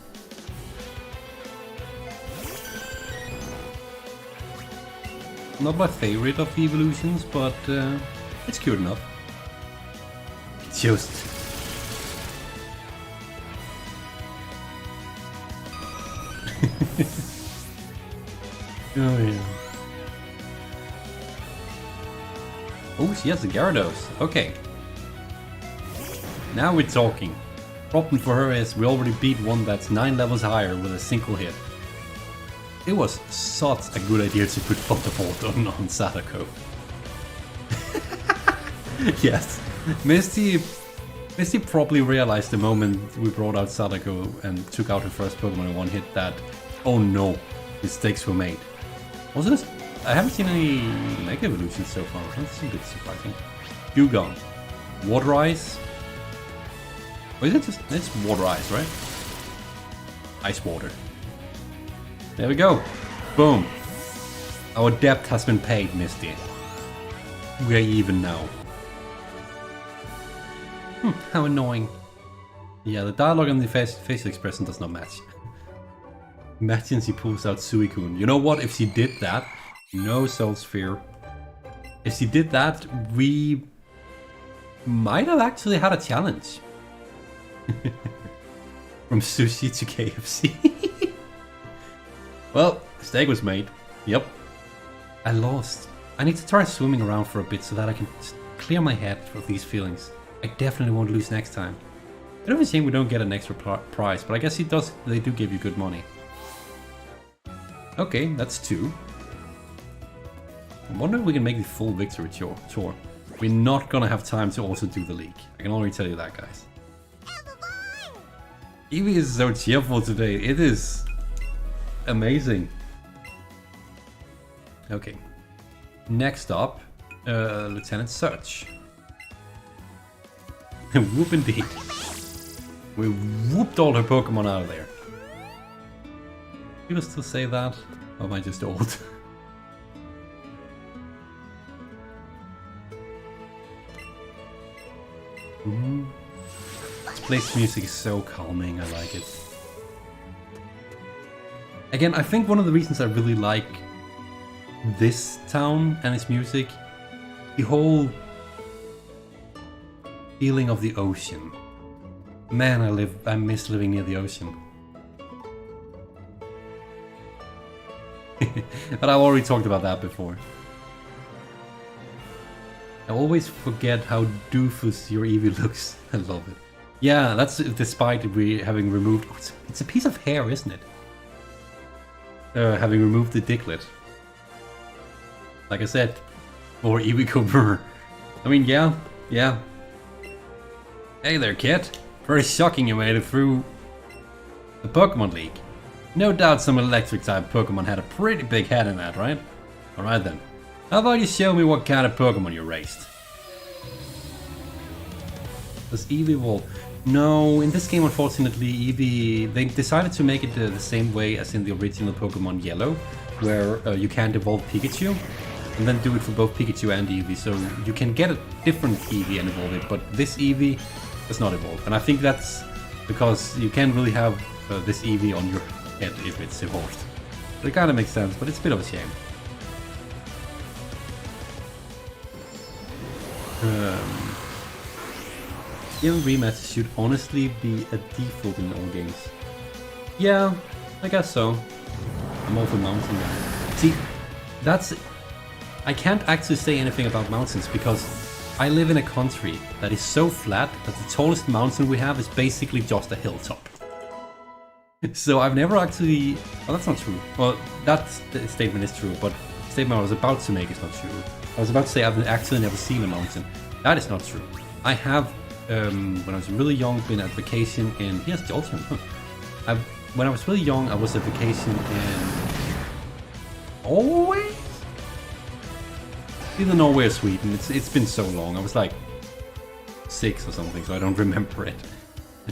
Not my favorite of the evolutions, but it's cute enough. It's just... oh yeah. Oh, she has a Gyarados. Okay. Now we're talking. Problem for her is we already beat one that's 9 levels higher with a single hit. It was such a good idea to put Thunderbolt on Sadako. Yes. Misty probably realized the moment we brought out Sadako and took out her first Pokemon in one hit that, oh no, mistakes were made. Also, I haven't seen any Mega Evolutions so far. That's a bit surprising. Dugong. Water Ice. Or is it just... It's Water Ice, right? Ice Water. There we go. Boom. Our debt has been paid, Misty. We're even now. How annoying. Yeah, the dialogue and the facial expression does not match. Imagine she pulls out Suicune. You know what? If she did that, no Soul Sphere. If she did that, we might have actually had a challenge. From sushi to KFC. Well, mistake was made. Yep. I lost. I need to try swimming around for a bit so that I can just clear my head of these feelings. I definitely won't lose next time. Bit of a shame we don't get an extra prize, but I guess they do give you good money. Okay, that's 2. I wonder if we can make the full victory tour. We're not gonna have time to also do the league. I can already tell you that, guys. Eevee is so cheerful today. It is amazing. Okay. Next up, Lieutenant Search. Whoop indeed. We whooped all her Pokemon out of there. People still say that? Or am I just old? This place music is so calming, I like it. Again, I think one of the reasons I really like this town and its music, the whole feeling of the ocean. Man, I miss living near the ocean. But I've already talked about that before. I always forget how doofus your Eevee looks. I love it. Yeah, that's despite we having removed... Oh, it's a piece of hair, isn't it? Having removed the Diglett. Like I said, for Eevee cover. I mean, yeah. Hey there, kid. Very shocking you made it through the Pokemon League. No doubt some electric type Pokemon had a pretty big head in that, right? Alright then. How about you show me what kind of Pokemon you raised? Does Eevee evolve? No, in this game unfortunately Eevee... They decided to make it the same way as in the original Pokemon Yellow, where you can't evolve Pikachu, and then do it for both Pikachu and Eevee, so you can get a different Eevee and evolve it, but this Eevee does not evolve. And I think that's because you can't really have this Eevee on your head if it's evolved. So it kind of makes sense, but it's a bit of a shame. Even rematch should honestly be a default in all games. Yeah, I guess so. I'm all for mountain guy. See, that's... I can't actually say anything about mountains because I live in a country that is so flat that the tallest mountain we have is basically just a hilltop. So I've never actually... Well, that's not true. Well, that statement is true, but the statement I was about to make is not true. I was about to say I've actually never seen a mountain. That is not true. I have, when I was really young, been at vacation in... Here's the alternate. Huh. When I was really young, I was at vacation in... Norway? Either Norway or Sweden. It's been so long. I was like 6 or something, so I don't remember it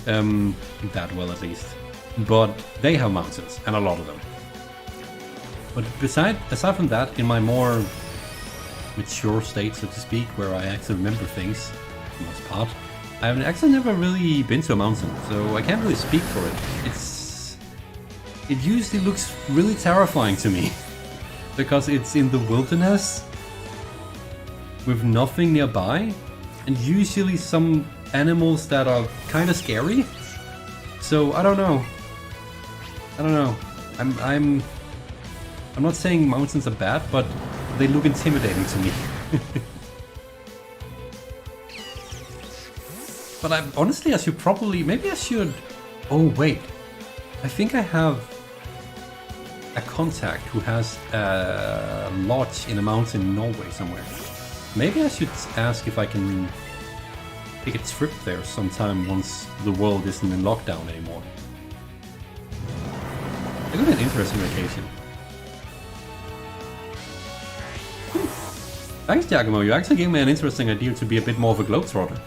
that well at least. But they have mountains, and a lot of them. But aside from that, in my more mature state, so to speak, where I actually remember things, for the most part, I've actually never really been to a mountain, so I can't really speak for it. It usually looks really terrifying to me, because it's in the wilderness, with nothing nearby, and usually some animals that are kind of scary. So I don't know. I'm not saying mountains are bad, but they look intimidating to me. But honestly, I should probably... Maybe I should... Oh, wait. I think I have a contact who has a lodge in a mountain in Norway somewhere. Maybe I should ask if I can take a trip there sometime once the world isn't in lockdown anymore. It's gonna be an interesting vacation. Thanks, Giacomo. You actually gave me an interesting idea to be a bit more of a globetrotter.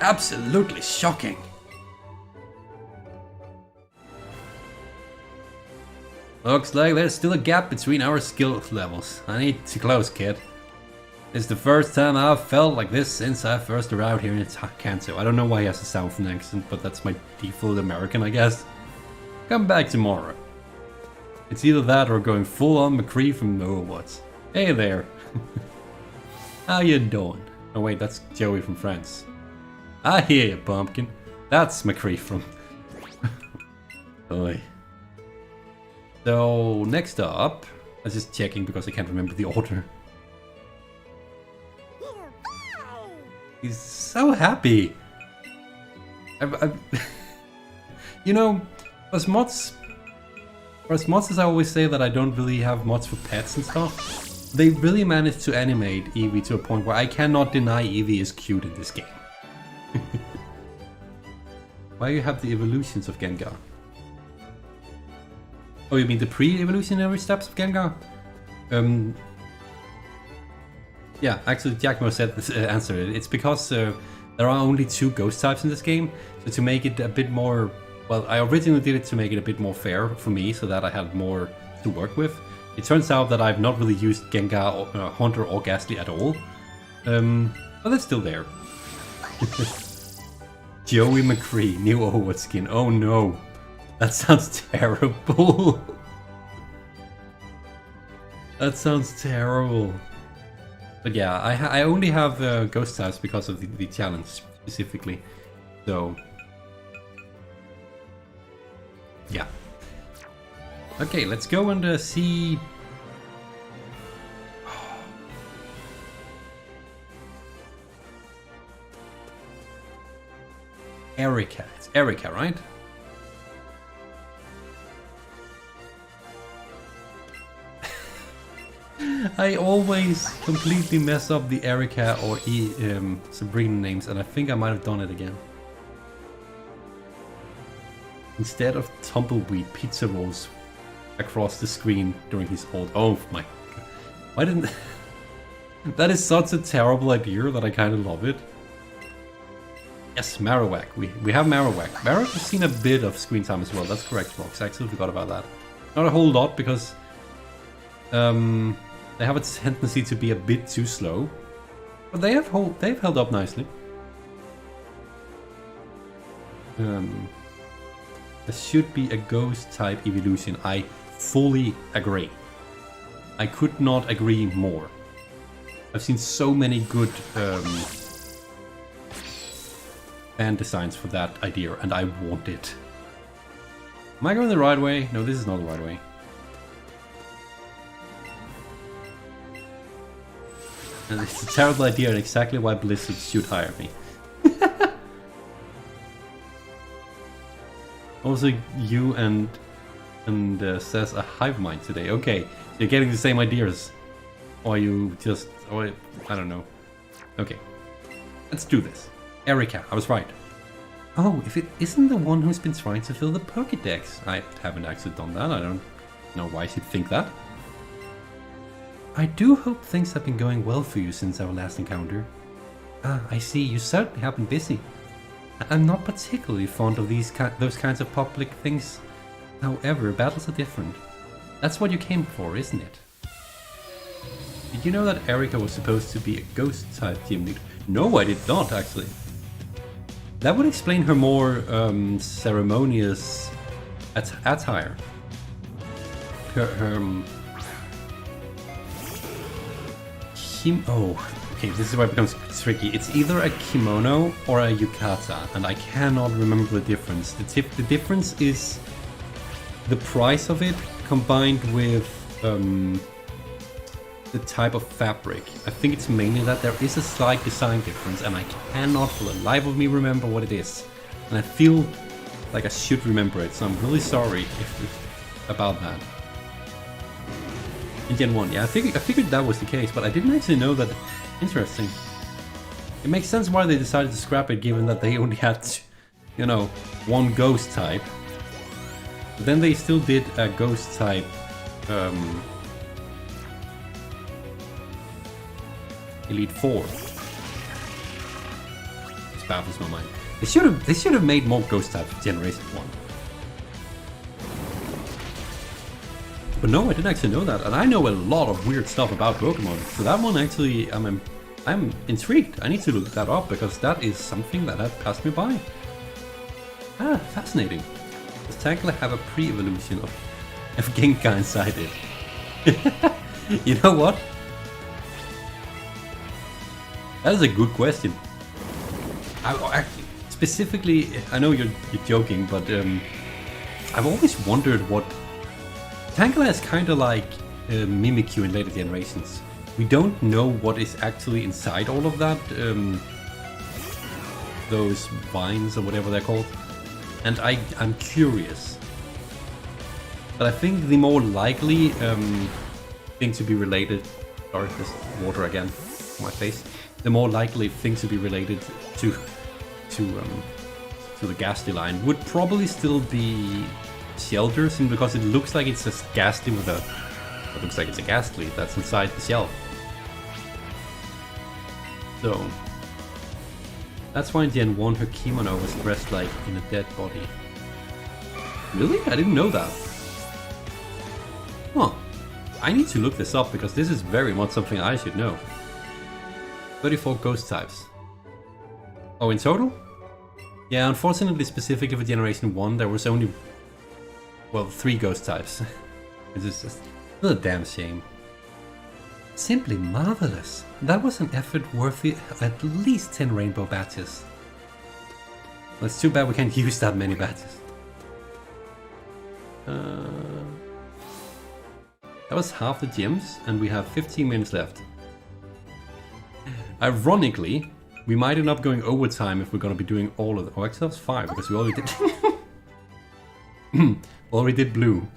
Absolutely shocking. Looks like there's still a gap between our skill levels. I need to close, kid. It's the first time I've felt like this since I first arrived here in Kanto. I don't know why he has a Southern accent, but that's my default American, I guess. Come back tomorrow. It's either that or going full on McCree from Overwatch. Hey there. How you doing? Oh wait, that's Joey from France. I hear you, Pumpkin. That's McCree from... Oi. So, next up... I was just checking because I can't remember the order. He's so happy! You know, as mods as I always say that I don't really have mods for pets and stuff, they really managed to animate Eevee to a point where I cannot deny Eevee is cute in this game. Why you have the evolutions of Gengar? Oh, you mean the pre-evolutionary steps of Gengar? Yeah, actually Giacomo said this, answered it. It's because there are only 2 ghost types in this game, so to make it a bit more... Well, I originally did it to make it a bit more fair for me, so that I had more to work with. It turns out that I've not really used Gengar, Hunter or Gastly at all. But it's still there. Joey McCree, new Overwatch skin. Oh no. That sounds terrible. That sounds terrible. But yeah, I only have ghost types because of the challenge specifically. So... yeah. Okay, let's go and see. Erika. It's Erika, right? I always completely mess up the Erika or Sabrina names, and I think I might have done it again. Instead of tumbleweed, pizza rolls across the screen during his hold. Oh my god. Why didn't... That is such a terrible idea that I kind of love it. Yes, Marowak. We have Marowak. Marowak has seen a bit of screen time as well. That's correct, Fox. I actually forgot about that. Not a whole lot because they have a tendency to be a bit too slow. But they've held up nicely. There should be a ghost type evolution. I fully agree. I could not agree more. I've seen so many good fan designs for that idea, and I want it. Am I going the right way? No, this is not the right way. And it's a terrible idea, and exactly why Blizzard should hire me. Also, you and says a hive mind today. Okay, so you're getting the same ideas, or you just, or I don't know. Okay, let's do this. Erika, I was right. Oh, if it isn't the one who's been trying to fill the Pokédex. I haven't actually done that. I don't know why I should think that. I do hope things have been going well for you since our last encounter. Ah, I see. You certainly have been busy. I'm not particularly fond of those kinds of public things. However, battles are different. That's what you came for, isn't it? Did you know that Erika was supposed to be a ghost-type gym leader? No, I did not, actually. That would explain her more ceremonious attire. Okay, this is where it becomes tricky. It's either a kimono or a yukata, and I cannot remember the difference. The difference is the price of it combined with the type of fabric. I think it's mainly that there is a slight design difference, and I cannot for the life of me remember what it is. And I feel like I should remember it, so I'm really sorry about that. In Gen 1, yeah, I figured that was the case, but I didn't actually know that. Interesting. It makes sense why they decided to scrap it, given that they only had, you know, one ghost type. But then they still did a ghost type Elite 4. This baffles my mind. They should have made more ghost types for Generation 1. But no, I didn't actually know that, and I know a lot of weird stuff about Pokemon. So that one actually, I'm intrigued. I need to look that up because that is something that had passed me by. Ah, fascinating. Does Tangela have a pre-evolution of Gengar inside it? You know what? That is a good question. Specifically, I know you're joking, but I've always wondered what... Tangela is kind of like Mimikyu in later generations. We don't know what is actually inside all of that, those vines or whatever they're called, and I'm curious. But I think the more likely thing to be related, sorry, there's water again on my face. The more likely thing to be related to the Gastly line would probably still be Shelter, simply because it looks like it's a Gastly with a... It looks like it's a Gastly that's inside the shell. So... That's why in Gen 1 her kimono was dressed like in a dead body. Really? I didn't know that. Huh. I need to look this up because this is very much something I should know. 34 ghost types. Oh, in total? Yeah, unfortunately, specifically for Generation 1, there was only... Well, 3 ghost types. This is just a damn shame. Simply marvelous. That was an effort worthy at least 10 rainbow badges. Well, it's too bad we can't use that many badges. That was half the gyms, and we have 15 minutes left. Ironically, we might end up going overtime if we're going to be doing all of them. Oh, actually, that was 5 because we already did. Already did blue.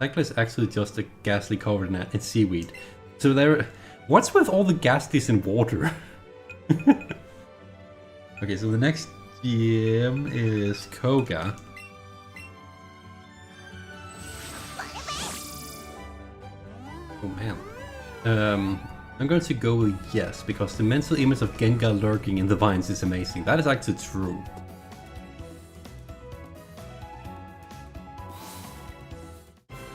Cycler is actually just a Gastly covered in seaweed. So there. What's with all the Gastlys in water? Okay, so the next gym is Koga. Oh man. I'm going to go with yes, because the mental image of Gengar lurking in the vines is amazing. That is actually true.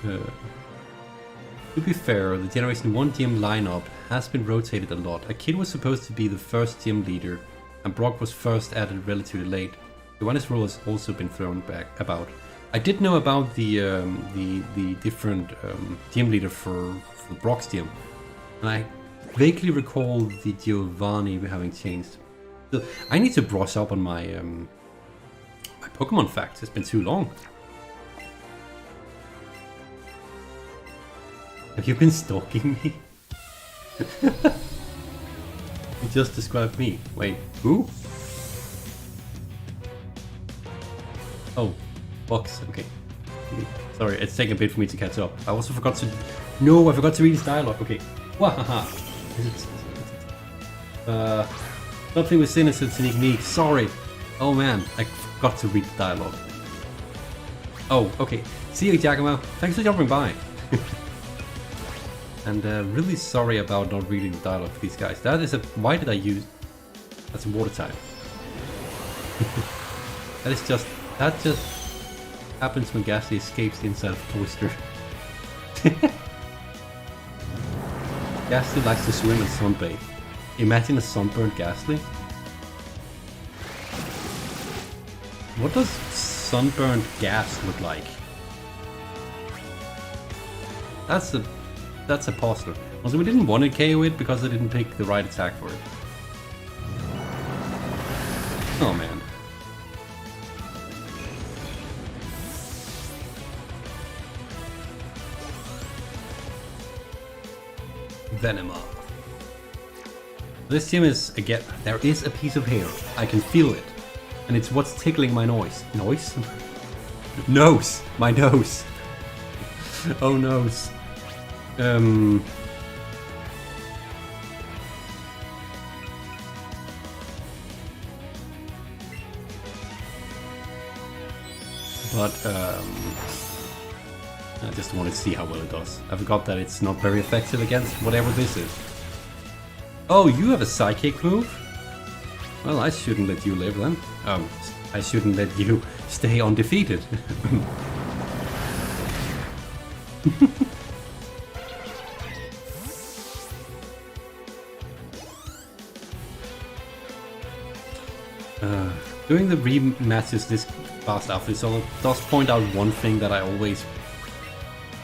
To be fair, the Generation 1 gym lineup has been rotated a lot. A kid was supposed to be the first gym leader, and Brock was first added relatively late. The one role has also been thrown back about. I did know about the different gym leader for Brock's gym, and I vaguely recall the Giovanni having changed. So I need to brush up on my my Pokemon facts. It's been too long. Have you been stalking me? You just described me. Wait, who? Oh, Box. Okay. Sorry, it's taking a bit for me to catch up. I also forgot to. No, I forgot to read his dialogue. Okay. Wahaha. Something with innocence and unique. Sorry. Oh man, I forgot to read the dialogue. Oh, okay. See you, Giacomo. Thanks for dropping by. And really sorry about not reading the dialogue for these guys. That is a. Why did I use? That's a water type. That is just. That just happens when Gastly escapes the inside of a toaster. Gastly likes to swim and sunbathe. Imagine a sunburned Gastly. What does sunburned gas look like? That's a puzzler. Also, we didn't want to KO it because I didn't pick the right attack for it. Oh man. Venema. This gym is, again, there is a piece of hair. I can feel it. And it's what's tickling my nose. Nose? Nose! My nose! Oh, nose. But, I just wanted to see how well it does. I forgot that it's not very effective against whatever this is. Oh, you have a psychic move? Well, I shouldn't let you live then. I shouldn't let you stay undefeated. Doing the rematches this fast after this does point out one thing that I always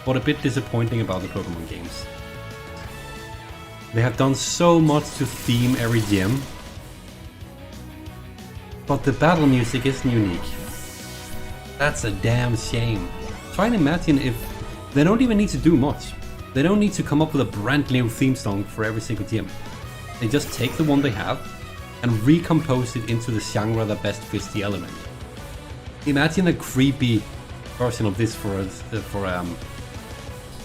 thought a bit disappointing about the Pokemon games. They have done so much to theme every gym, but the battle music isn't unique. That's a damn shame. Try and imagine if they don't even need to do much. They don't need to come up with a brand new theme song for every single gym. They just take the one they have and recompose it into the genre that best fits the element. Imagine a creepy version of this for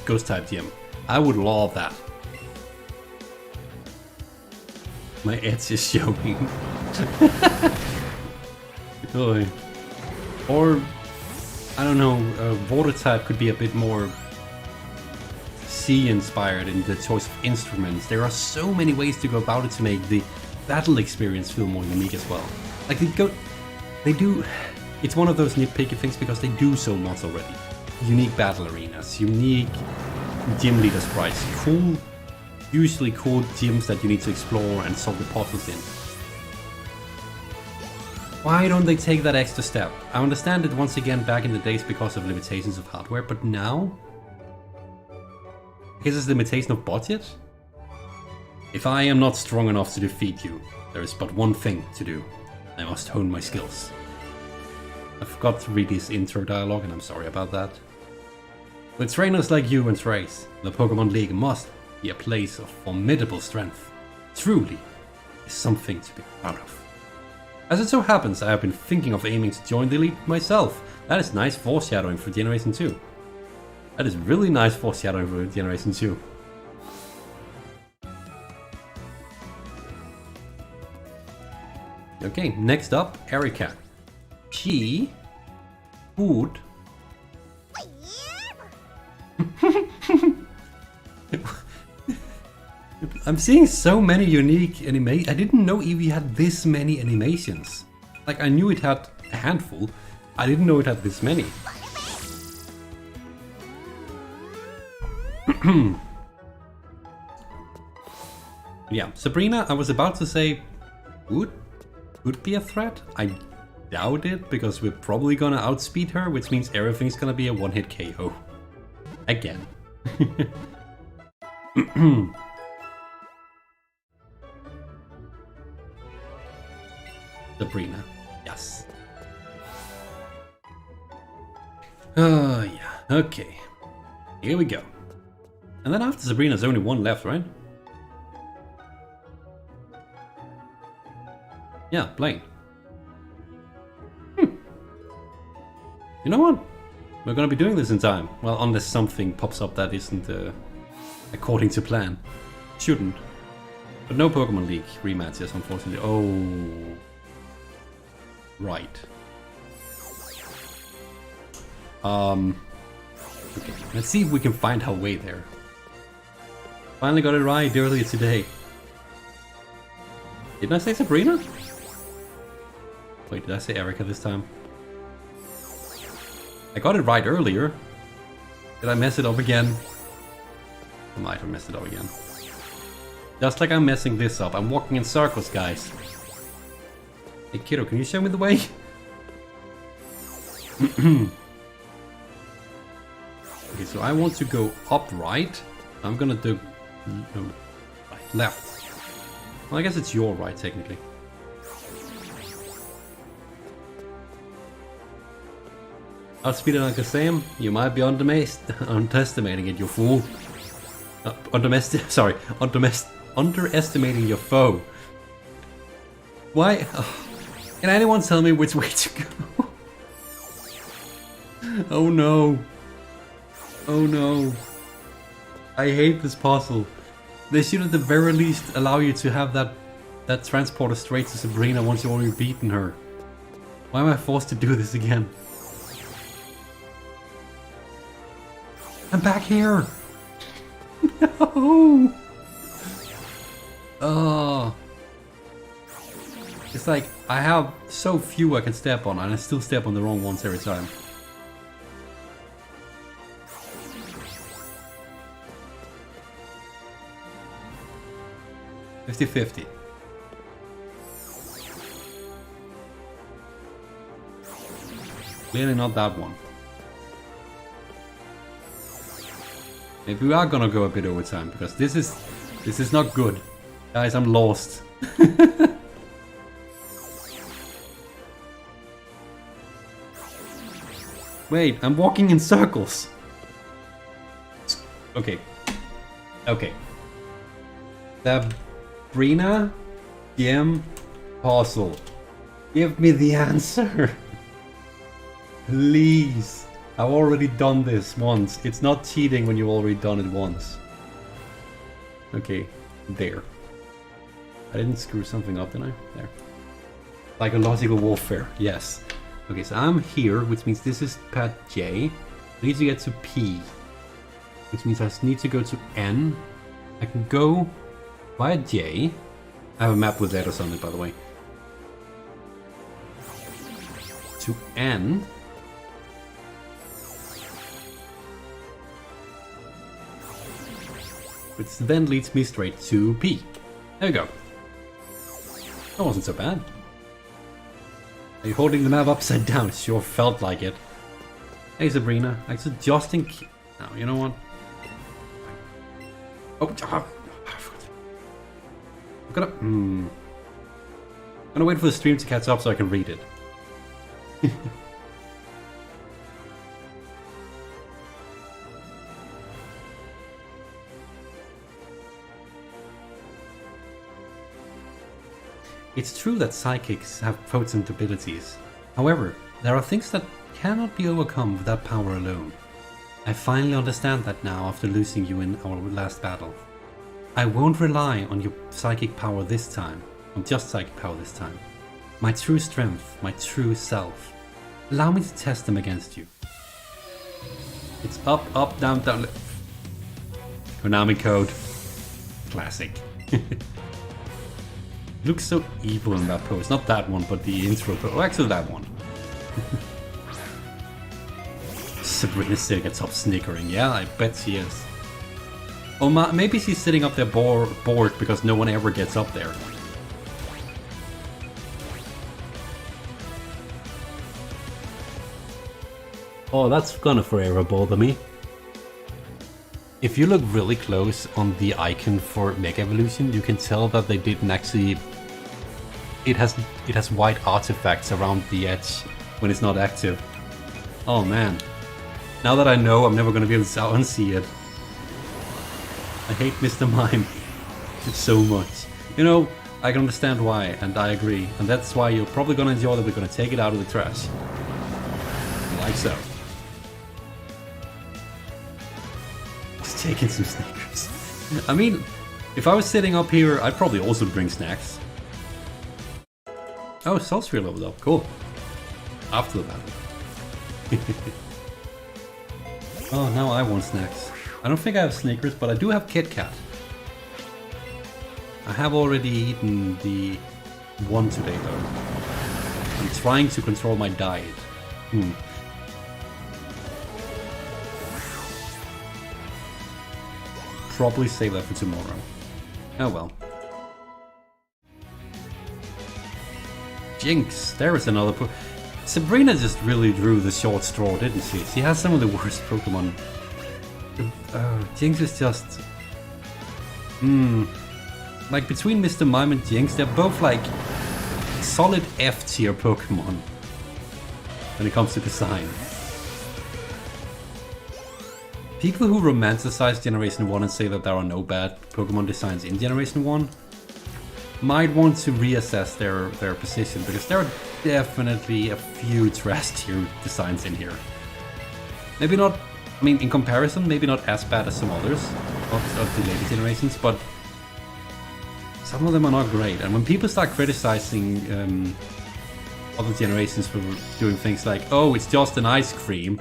Ghost type gym. I would love that. My edge is showing. Or, I don't know, water type could be a bit more sea inspired in the choice of instruments. There are so many ways to go about it to make the battle experience feel more unique as well. Like they do, it's one of those nitpicky things because they do so much already. Unique battle arenas, unique gym leader sprites, usually cool gyms that you need to explore and solve the puzzles in. Why don't they take that extra step? I understand it once again back in the days because of limitations of hardware, but now? Because it's limitation of budget? If I am not strong enough to defeat you, there is but one thing to do. I must hone my skills. I forgot to read his intro dialogue and I'm sorry about that. With trainers like you and Trace, the Pokemon League must be a place of formidable strength. Truly, is something to be proud of. As it so happens, I have been thinking of aiming to join the league myself. That is nice foreshadowing for Generation 2. That is really nice foreshadowing for Generation 2. Okay, next up, Erika. She would... I'm seeing so many unique animations. I didn't know Eevee had this many animations. Like, I knew it had a handful. I didn't know it had this many. Yeah, Sabrina, I was about to say, could be a threat. I doubt it, because we're probably gonna outspeed her, which means everything's gonna be a one-hit KO. Again. Sabrina, yes. Oh, yeah, okay. Here we go. And then after Sabrina, there's only one left, right? Yeah, Blaine. You know what? We're gonna be doing this in time. Well, unless something pops up that isn't according to plan. Shouldn't. But no Pokemon League rematches, unfortunately. Oh. Right. Okay, let's see if we can find our way there. Finally got it right earlier today. Didn't I say Sabrina? Wait, did I say Erika this time? I got it right earlier. Did I mess it up again? I might have messed it up again. Just like I'm messing this up. I'm walking in circles, guys. Hey kiddo, can you show me the way? Okay, so I want to go up right. I'm gonna do right, left. Well, I guess it's your right, technically. Outspeed it like the same. You might be underestimating it, you fool. Underestimating your foe. Why? Oh, can anyone tell me which way to go? Oh no. Oh no. I hate this puzzle. They should at the very least allow you to have that transporter straight to Sabrina once you've already beaten her. Why am I forced to do this again? I'm back here! No! Oh. It's like, I have so few I can step on, and I still step on the wrong ones every time. $50-50. Clearly not that one. Maybe we are gonna go a bit over time, because this is not good. Guys, I'm lost. Wait, I'm walking in circles. Okay. Okay. Sabrina, DM, puzzle. Give me the answer. Please. I've already done this once. It's not cheating when you've already done it once. Okay, there. I didn't screw something up, did I? There. Psychological warfare, yes. Okay, so I'm here, which means this is pad J. I need to get to P, which means I need to go to N. I can go via J. I have a map with letters on it, by the way. To N. Which then leads me straight to P. There we go. That wasn't so bad. Are you holding the map upside down? It sure felt like it. Hey Sabrina, actually just in case. Now, you know what? Oh, I'm gonna wait for the stream to catch up so I can read it. It's true that psychics have potent abilities. However, there are things that cannot be overcome with that power alone. I finally understand that now after losing you in our last battle. I won't rely on your psychic power this time, on just psychic power this time. My true strength, my true self. Allow me to test them against you. It's up, up, down, down. Konami code. Classic. Looks so evil in that pose. Not that one, but the intro pose. Oh, actually that one. Sabrina still gets up snickering. Yeah, I bet she is. Or maybe she's sitting up there bored because no one ever gets up there. Oh, that's gonna forever bother me. If you look really close on the icon for Mega Evolution, you can tell that they didn't actually... It has white artifacts around the edge when it's not active. Oh man. Now that I know, I'm never gonna be able to unsee it. I hate Mr. Mime so much. You know, I can understand why, and I agree. And that's why you're probably gonna enjoy that we're gonna take it out of the trash. Like so. Just taking some Snickers. I mean, if I was sitting up here, I'd probably also bring snacks. Oh, Soul Sphere leveled up. Cool. After the battle. Oh, now I want snacks. I don't think I have Snickers, but I do have Kit Kat. I have already eaten the one today, though. I'm trying to control my diet. Probably save that for tomorrow. Oh well. Jinx, there is another Sabrina just really drew the short straw, didn't she? She has some of the worst Pokemon. Jinx is just... Like, between Mr. Mime and Jinx, they're both like solid F tier Pokemon when it comes to design. People who romanticize Generation 1 and say that there are no bad Pokemon designs in Generation 1 might want to reassess their position, because there are definitely a few trash tier designs in here. Maybe not, I mean, in comparison, maybe not as bad as some others of the later generations, but some of them are not great. And when people start criticizing other generations for doing things like, oh, it's just an ice cream.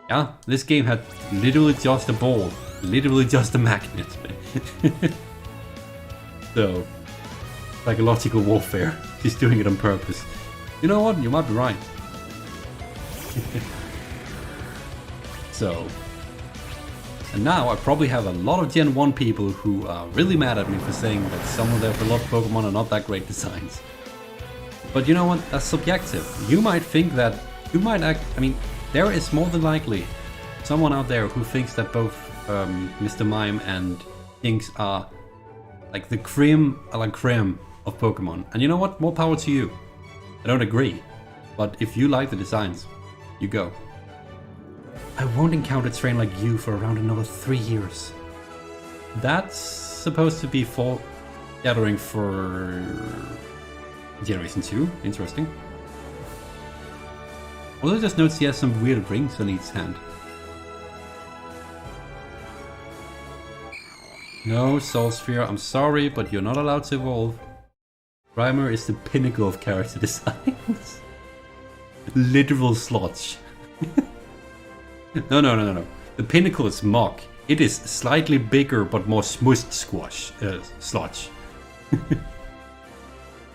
Yeah, this game had literally just a ball, literally just a magnet. So, psychological warfare. He's doing it on purpose. You know what? You might be right. So, and now I probably have a lot of Gen 1 people who are really mad at me for saying that some of their beloved Pokemon are not that great designs. But you know what? That's subjective. You might think that, you might act, I mean, there is more than likely someone out there who thinks that both Mr. Mime and Jinx are like the creme a la creme of Pokemon. And you know what? More power to you. I don't agree. But if you like the designs, you go. I won't encounter a train like you for around another 3 years. That's supposed to be foreshadowing for Generation 2. Interesting. Also just notice he has some weird rings on each hand. No, Soul Sphere, I'm sorry, but you're not allowed to evolve. Grimer is the pinnacle of character designs. Literal sludge. No. The pinnacle is Mach. It is slightly bigger but more smushed sludge.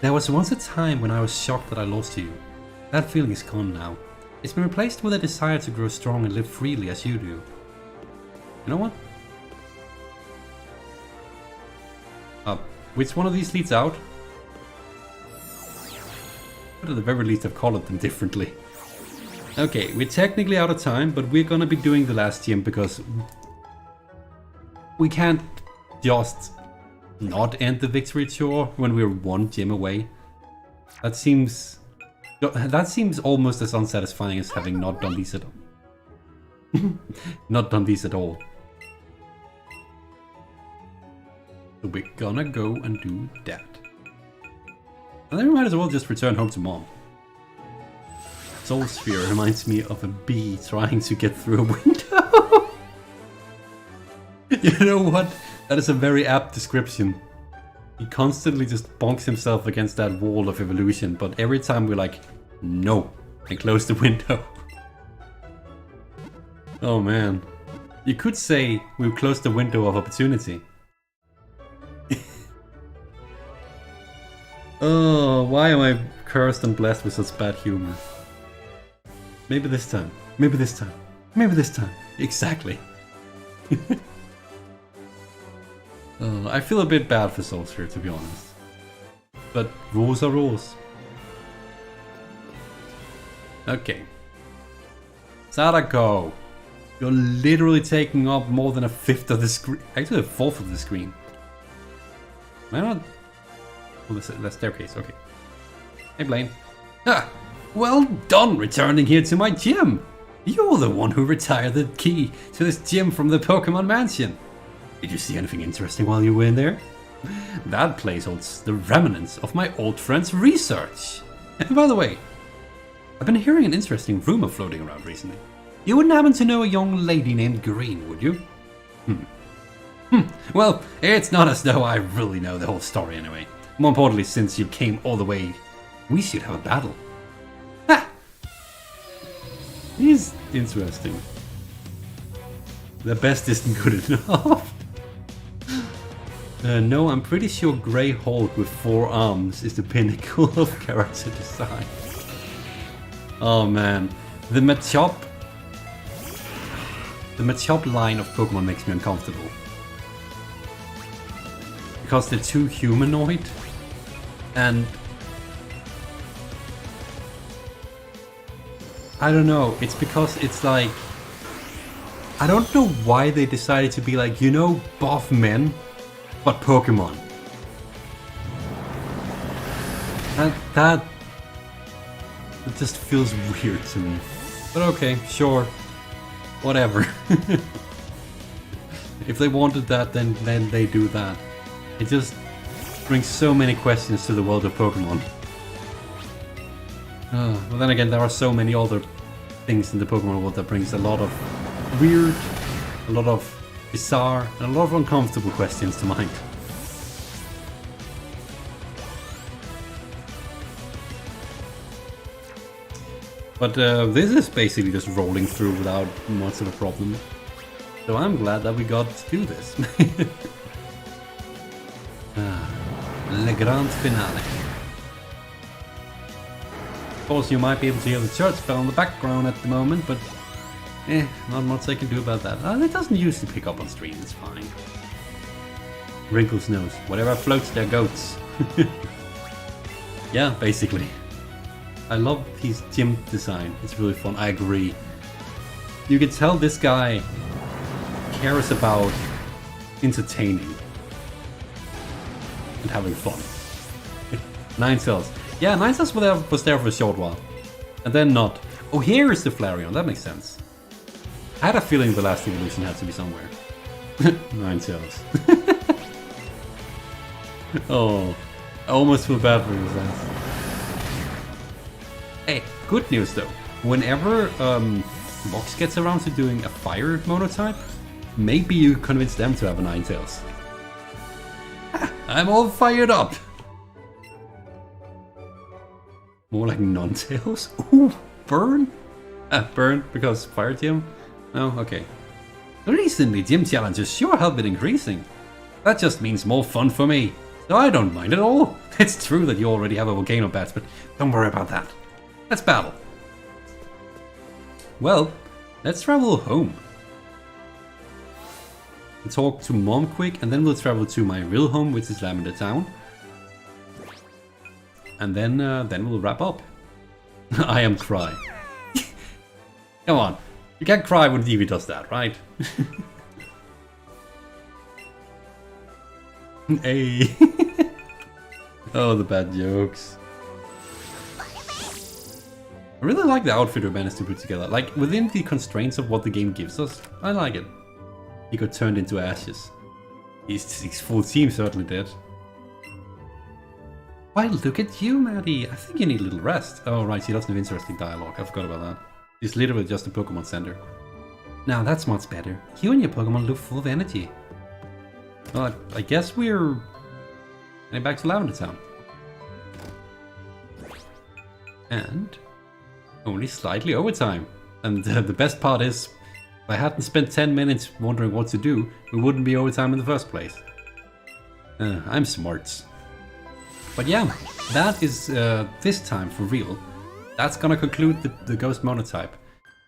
There was once a time when I was shocked that I lost you. That feeling is gone now. It's been replaced with a desire to grow strong and live freely as you do. You know what? Which one of these leads out? But at the very least I've colored them differently. Okay, we're technically out of time, but we're gonna be doing the last gym because we can't just not end the victory tour when we're one gym away. That seems almost as unsatisfying as having not done these at all. Not done these at all. So we're gonna go and do that. And then we might as well just return home to mom. Soul Sphere reminds me of a bee trying to get through a window. You know what? That is a very apt description. He constantly just bonks himself against that wall of evolution, but every time we're like, no, and close the window. Oh man. You could say we've closed the window of opportunity. Oh, why am I cursed and blessed with such bad humor? Maybe this time. Maybe this time. Maybe this time. Exactly. Oh, I feel a bit bad for Soul Sphere, to be honest. But rules are rules. Okay. Sadako. You're literally taking up more than a fifth of the screen. Actually, a fourth of the screen. Why not? Oh, the staircase, okay. Hey, Blaine. Ah, well done returning here to my gym. You're the one who retired the key to this gym from the Pokémon Mansion. Did you see anything interesting while you were in there? That place holds the remnants of my old friend's research. And by the way, I've been hearing an interesting rumor floating around recently. You wouldn't happen to know a young lady named Green, would you? Well, it's not as though I really know the whole story anyway. More importantly, since you came all the way, we should have a battle. Ha! He's interesting. The best isn't good enough. No, I'm pretty sure Grey Hulk with 4 arms is the pinnacle of character design. Oh man, the Machop line of Pokemon makes me uncomfortable. Because they're too humanoid, and I don't know, it's because it's like, I don't know why they decided to be like, you know, buff men, but Pokemon. That it just feels weird to me. But okay, sure. Whatever. If they wanted that, then they do that. It just brings so many questions to the world of Pokemon. Well then again, there are so many other things in the Pokemon world that brings a lot of weird, a lot of bizarre, and a lot of uncomfortable questions to mind. But this is basically just rolling through without much of a problem. So I'm glad that we got to do this. Le Grand Finale. Of course, you might be able to hear the church bell in the background at the moment, but not much I can do about that. It doesn't usually pick up on stream, it's fine. Wrinkles knows, whatever floats their goats. Yeah, basically. I love his gym design, it's really fun, I agree. You can tell this guy cares about entertaining and having fun. Ninetales. Yeah, Ninetales was there for a short while. And then not. Oh, here is the Flareon, that makes sense. I had a feeling the last evolution had to be somewhere. Ninetales. Oh, I almost feel bad for you, Sans. Hey, good news though. Whenever Vox gets around to doing a fire monotype, maybe you convince them to have a Ninetales. I'm all fired up! More like non-tails? Ooh, burn? Burn because fire gym? Oh, okay. Recently, gym challenges sure have been increasing. That just means more fun for me. So I don't mind at all. It's true that you already have a volcano badge, but don't worry about that. Let's battle. Well, let's travel home. We'll talk to Mom quick, and then we'll travel to my real home, which is Lavender Town. And then we'll wrap up. I am cry. Come on, you can't cry when Eevee does that, right? Hey. Oh, the bad jokes. I really like the outfit we managed to put together. Like, within the constraints of what the game gives us, I like it. He got turned into ashes. His full team certainly did. Why, look at you, Maddie. I think you need a little rest. Oh, right, she doesn't have interesting dialogue. I forgot about that. She's literally just a Pokemon Center. Now that's much better. You and your Pokemon look full of energy. Well, I guess we're heading back to Lavender Town. And only slightly overtime. And the best part is, if I hadn't spent 10 minutes wondering what to do, we wouldn't be overtime in the first place. I'm smart. But yeah, that is this time for real. That's gonna conclude the Ghost Monotype.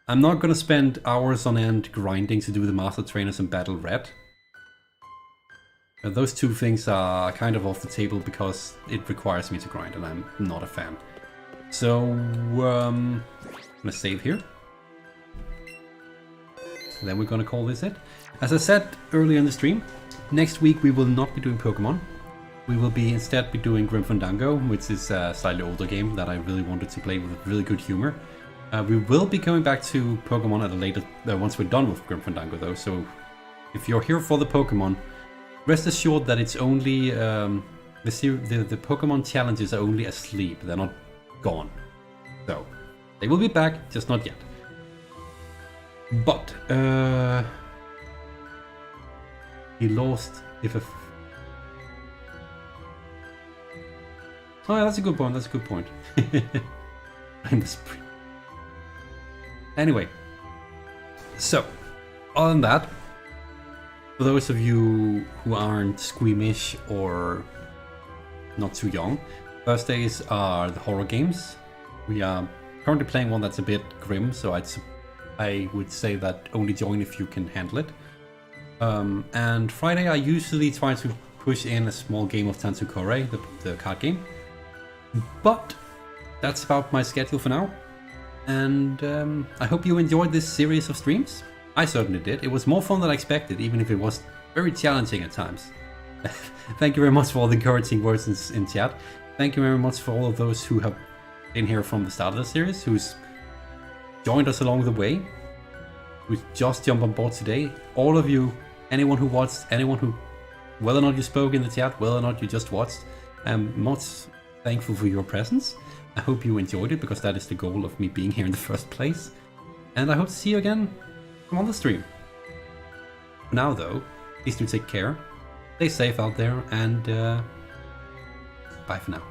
I'm not gonna spend hours on end grinding to do the Master Trainers and Battle Red. Those two things are kind of off the table because it requires me to grind and I'm not a fan. So, I'm gonna save here. And then we're gonna call this it. As I said earlier in the stream, next week we will not be doing Pokemon. We will instead be doing Grim Fandango, which is a slightly older game that I really wanted to play with really good humor. We will be going back to Pokemon at a later, once we're done with Grim Fandango though, so if you're here for the Pokemon, rest assured that it's only, the Pokemon challenges are only asleep, they're not gone. So, they will be back, just not yet. But, he lost if a... Oh, yeah, that's a good point, that's a good point. I'm the Anyway, so, other than that, for those of you who aren't squeamish or not too young, Thursdays are the horror games. We are currently playing one that's a bit grim, so I would say that only join if you can handle it. And Friday I usually try to push in a small game of Tantukore, the card game. But that's about my schedule for now. And I hope you enjoyed this series of streams. I certainly did. It was more fun than I expected, even if it was very challenging at times. Thank you very much for all the encouraging words in chat. Thank you very much for all of those who have been here from the start of the series, who's joined us along the way, who's just jumped on board today. All of you, anyone who watched, anyone who, whether or not you spoke in the chat, whether or not you just watched, I'm much thankful for your presence. I hope you enjoyed it, because that is the goal of me being here in the first place. And I hope to see you again on the stream. For now though, please do take care, stay safe out there, and bye for now.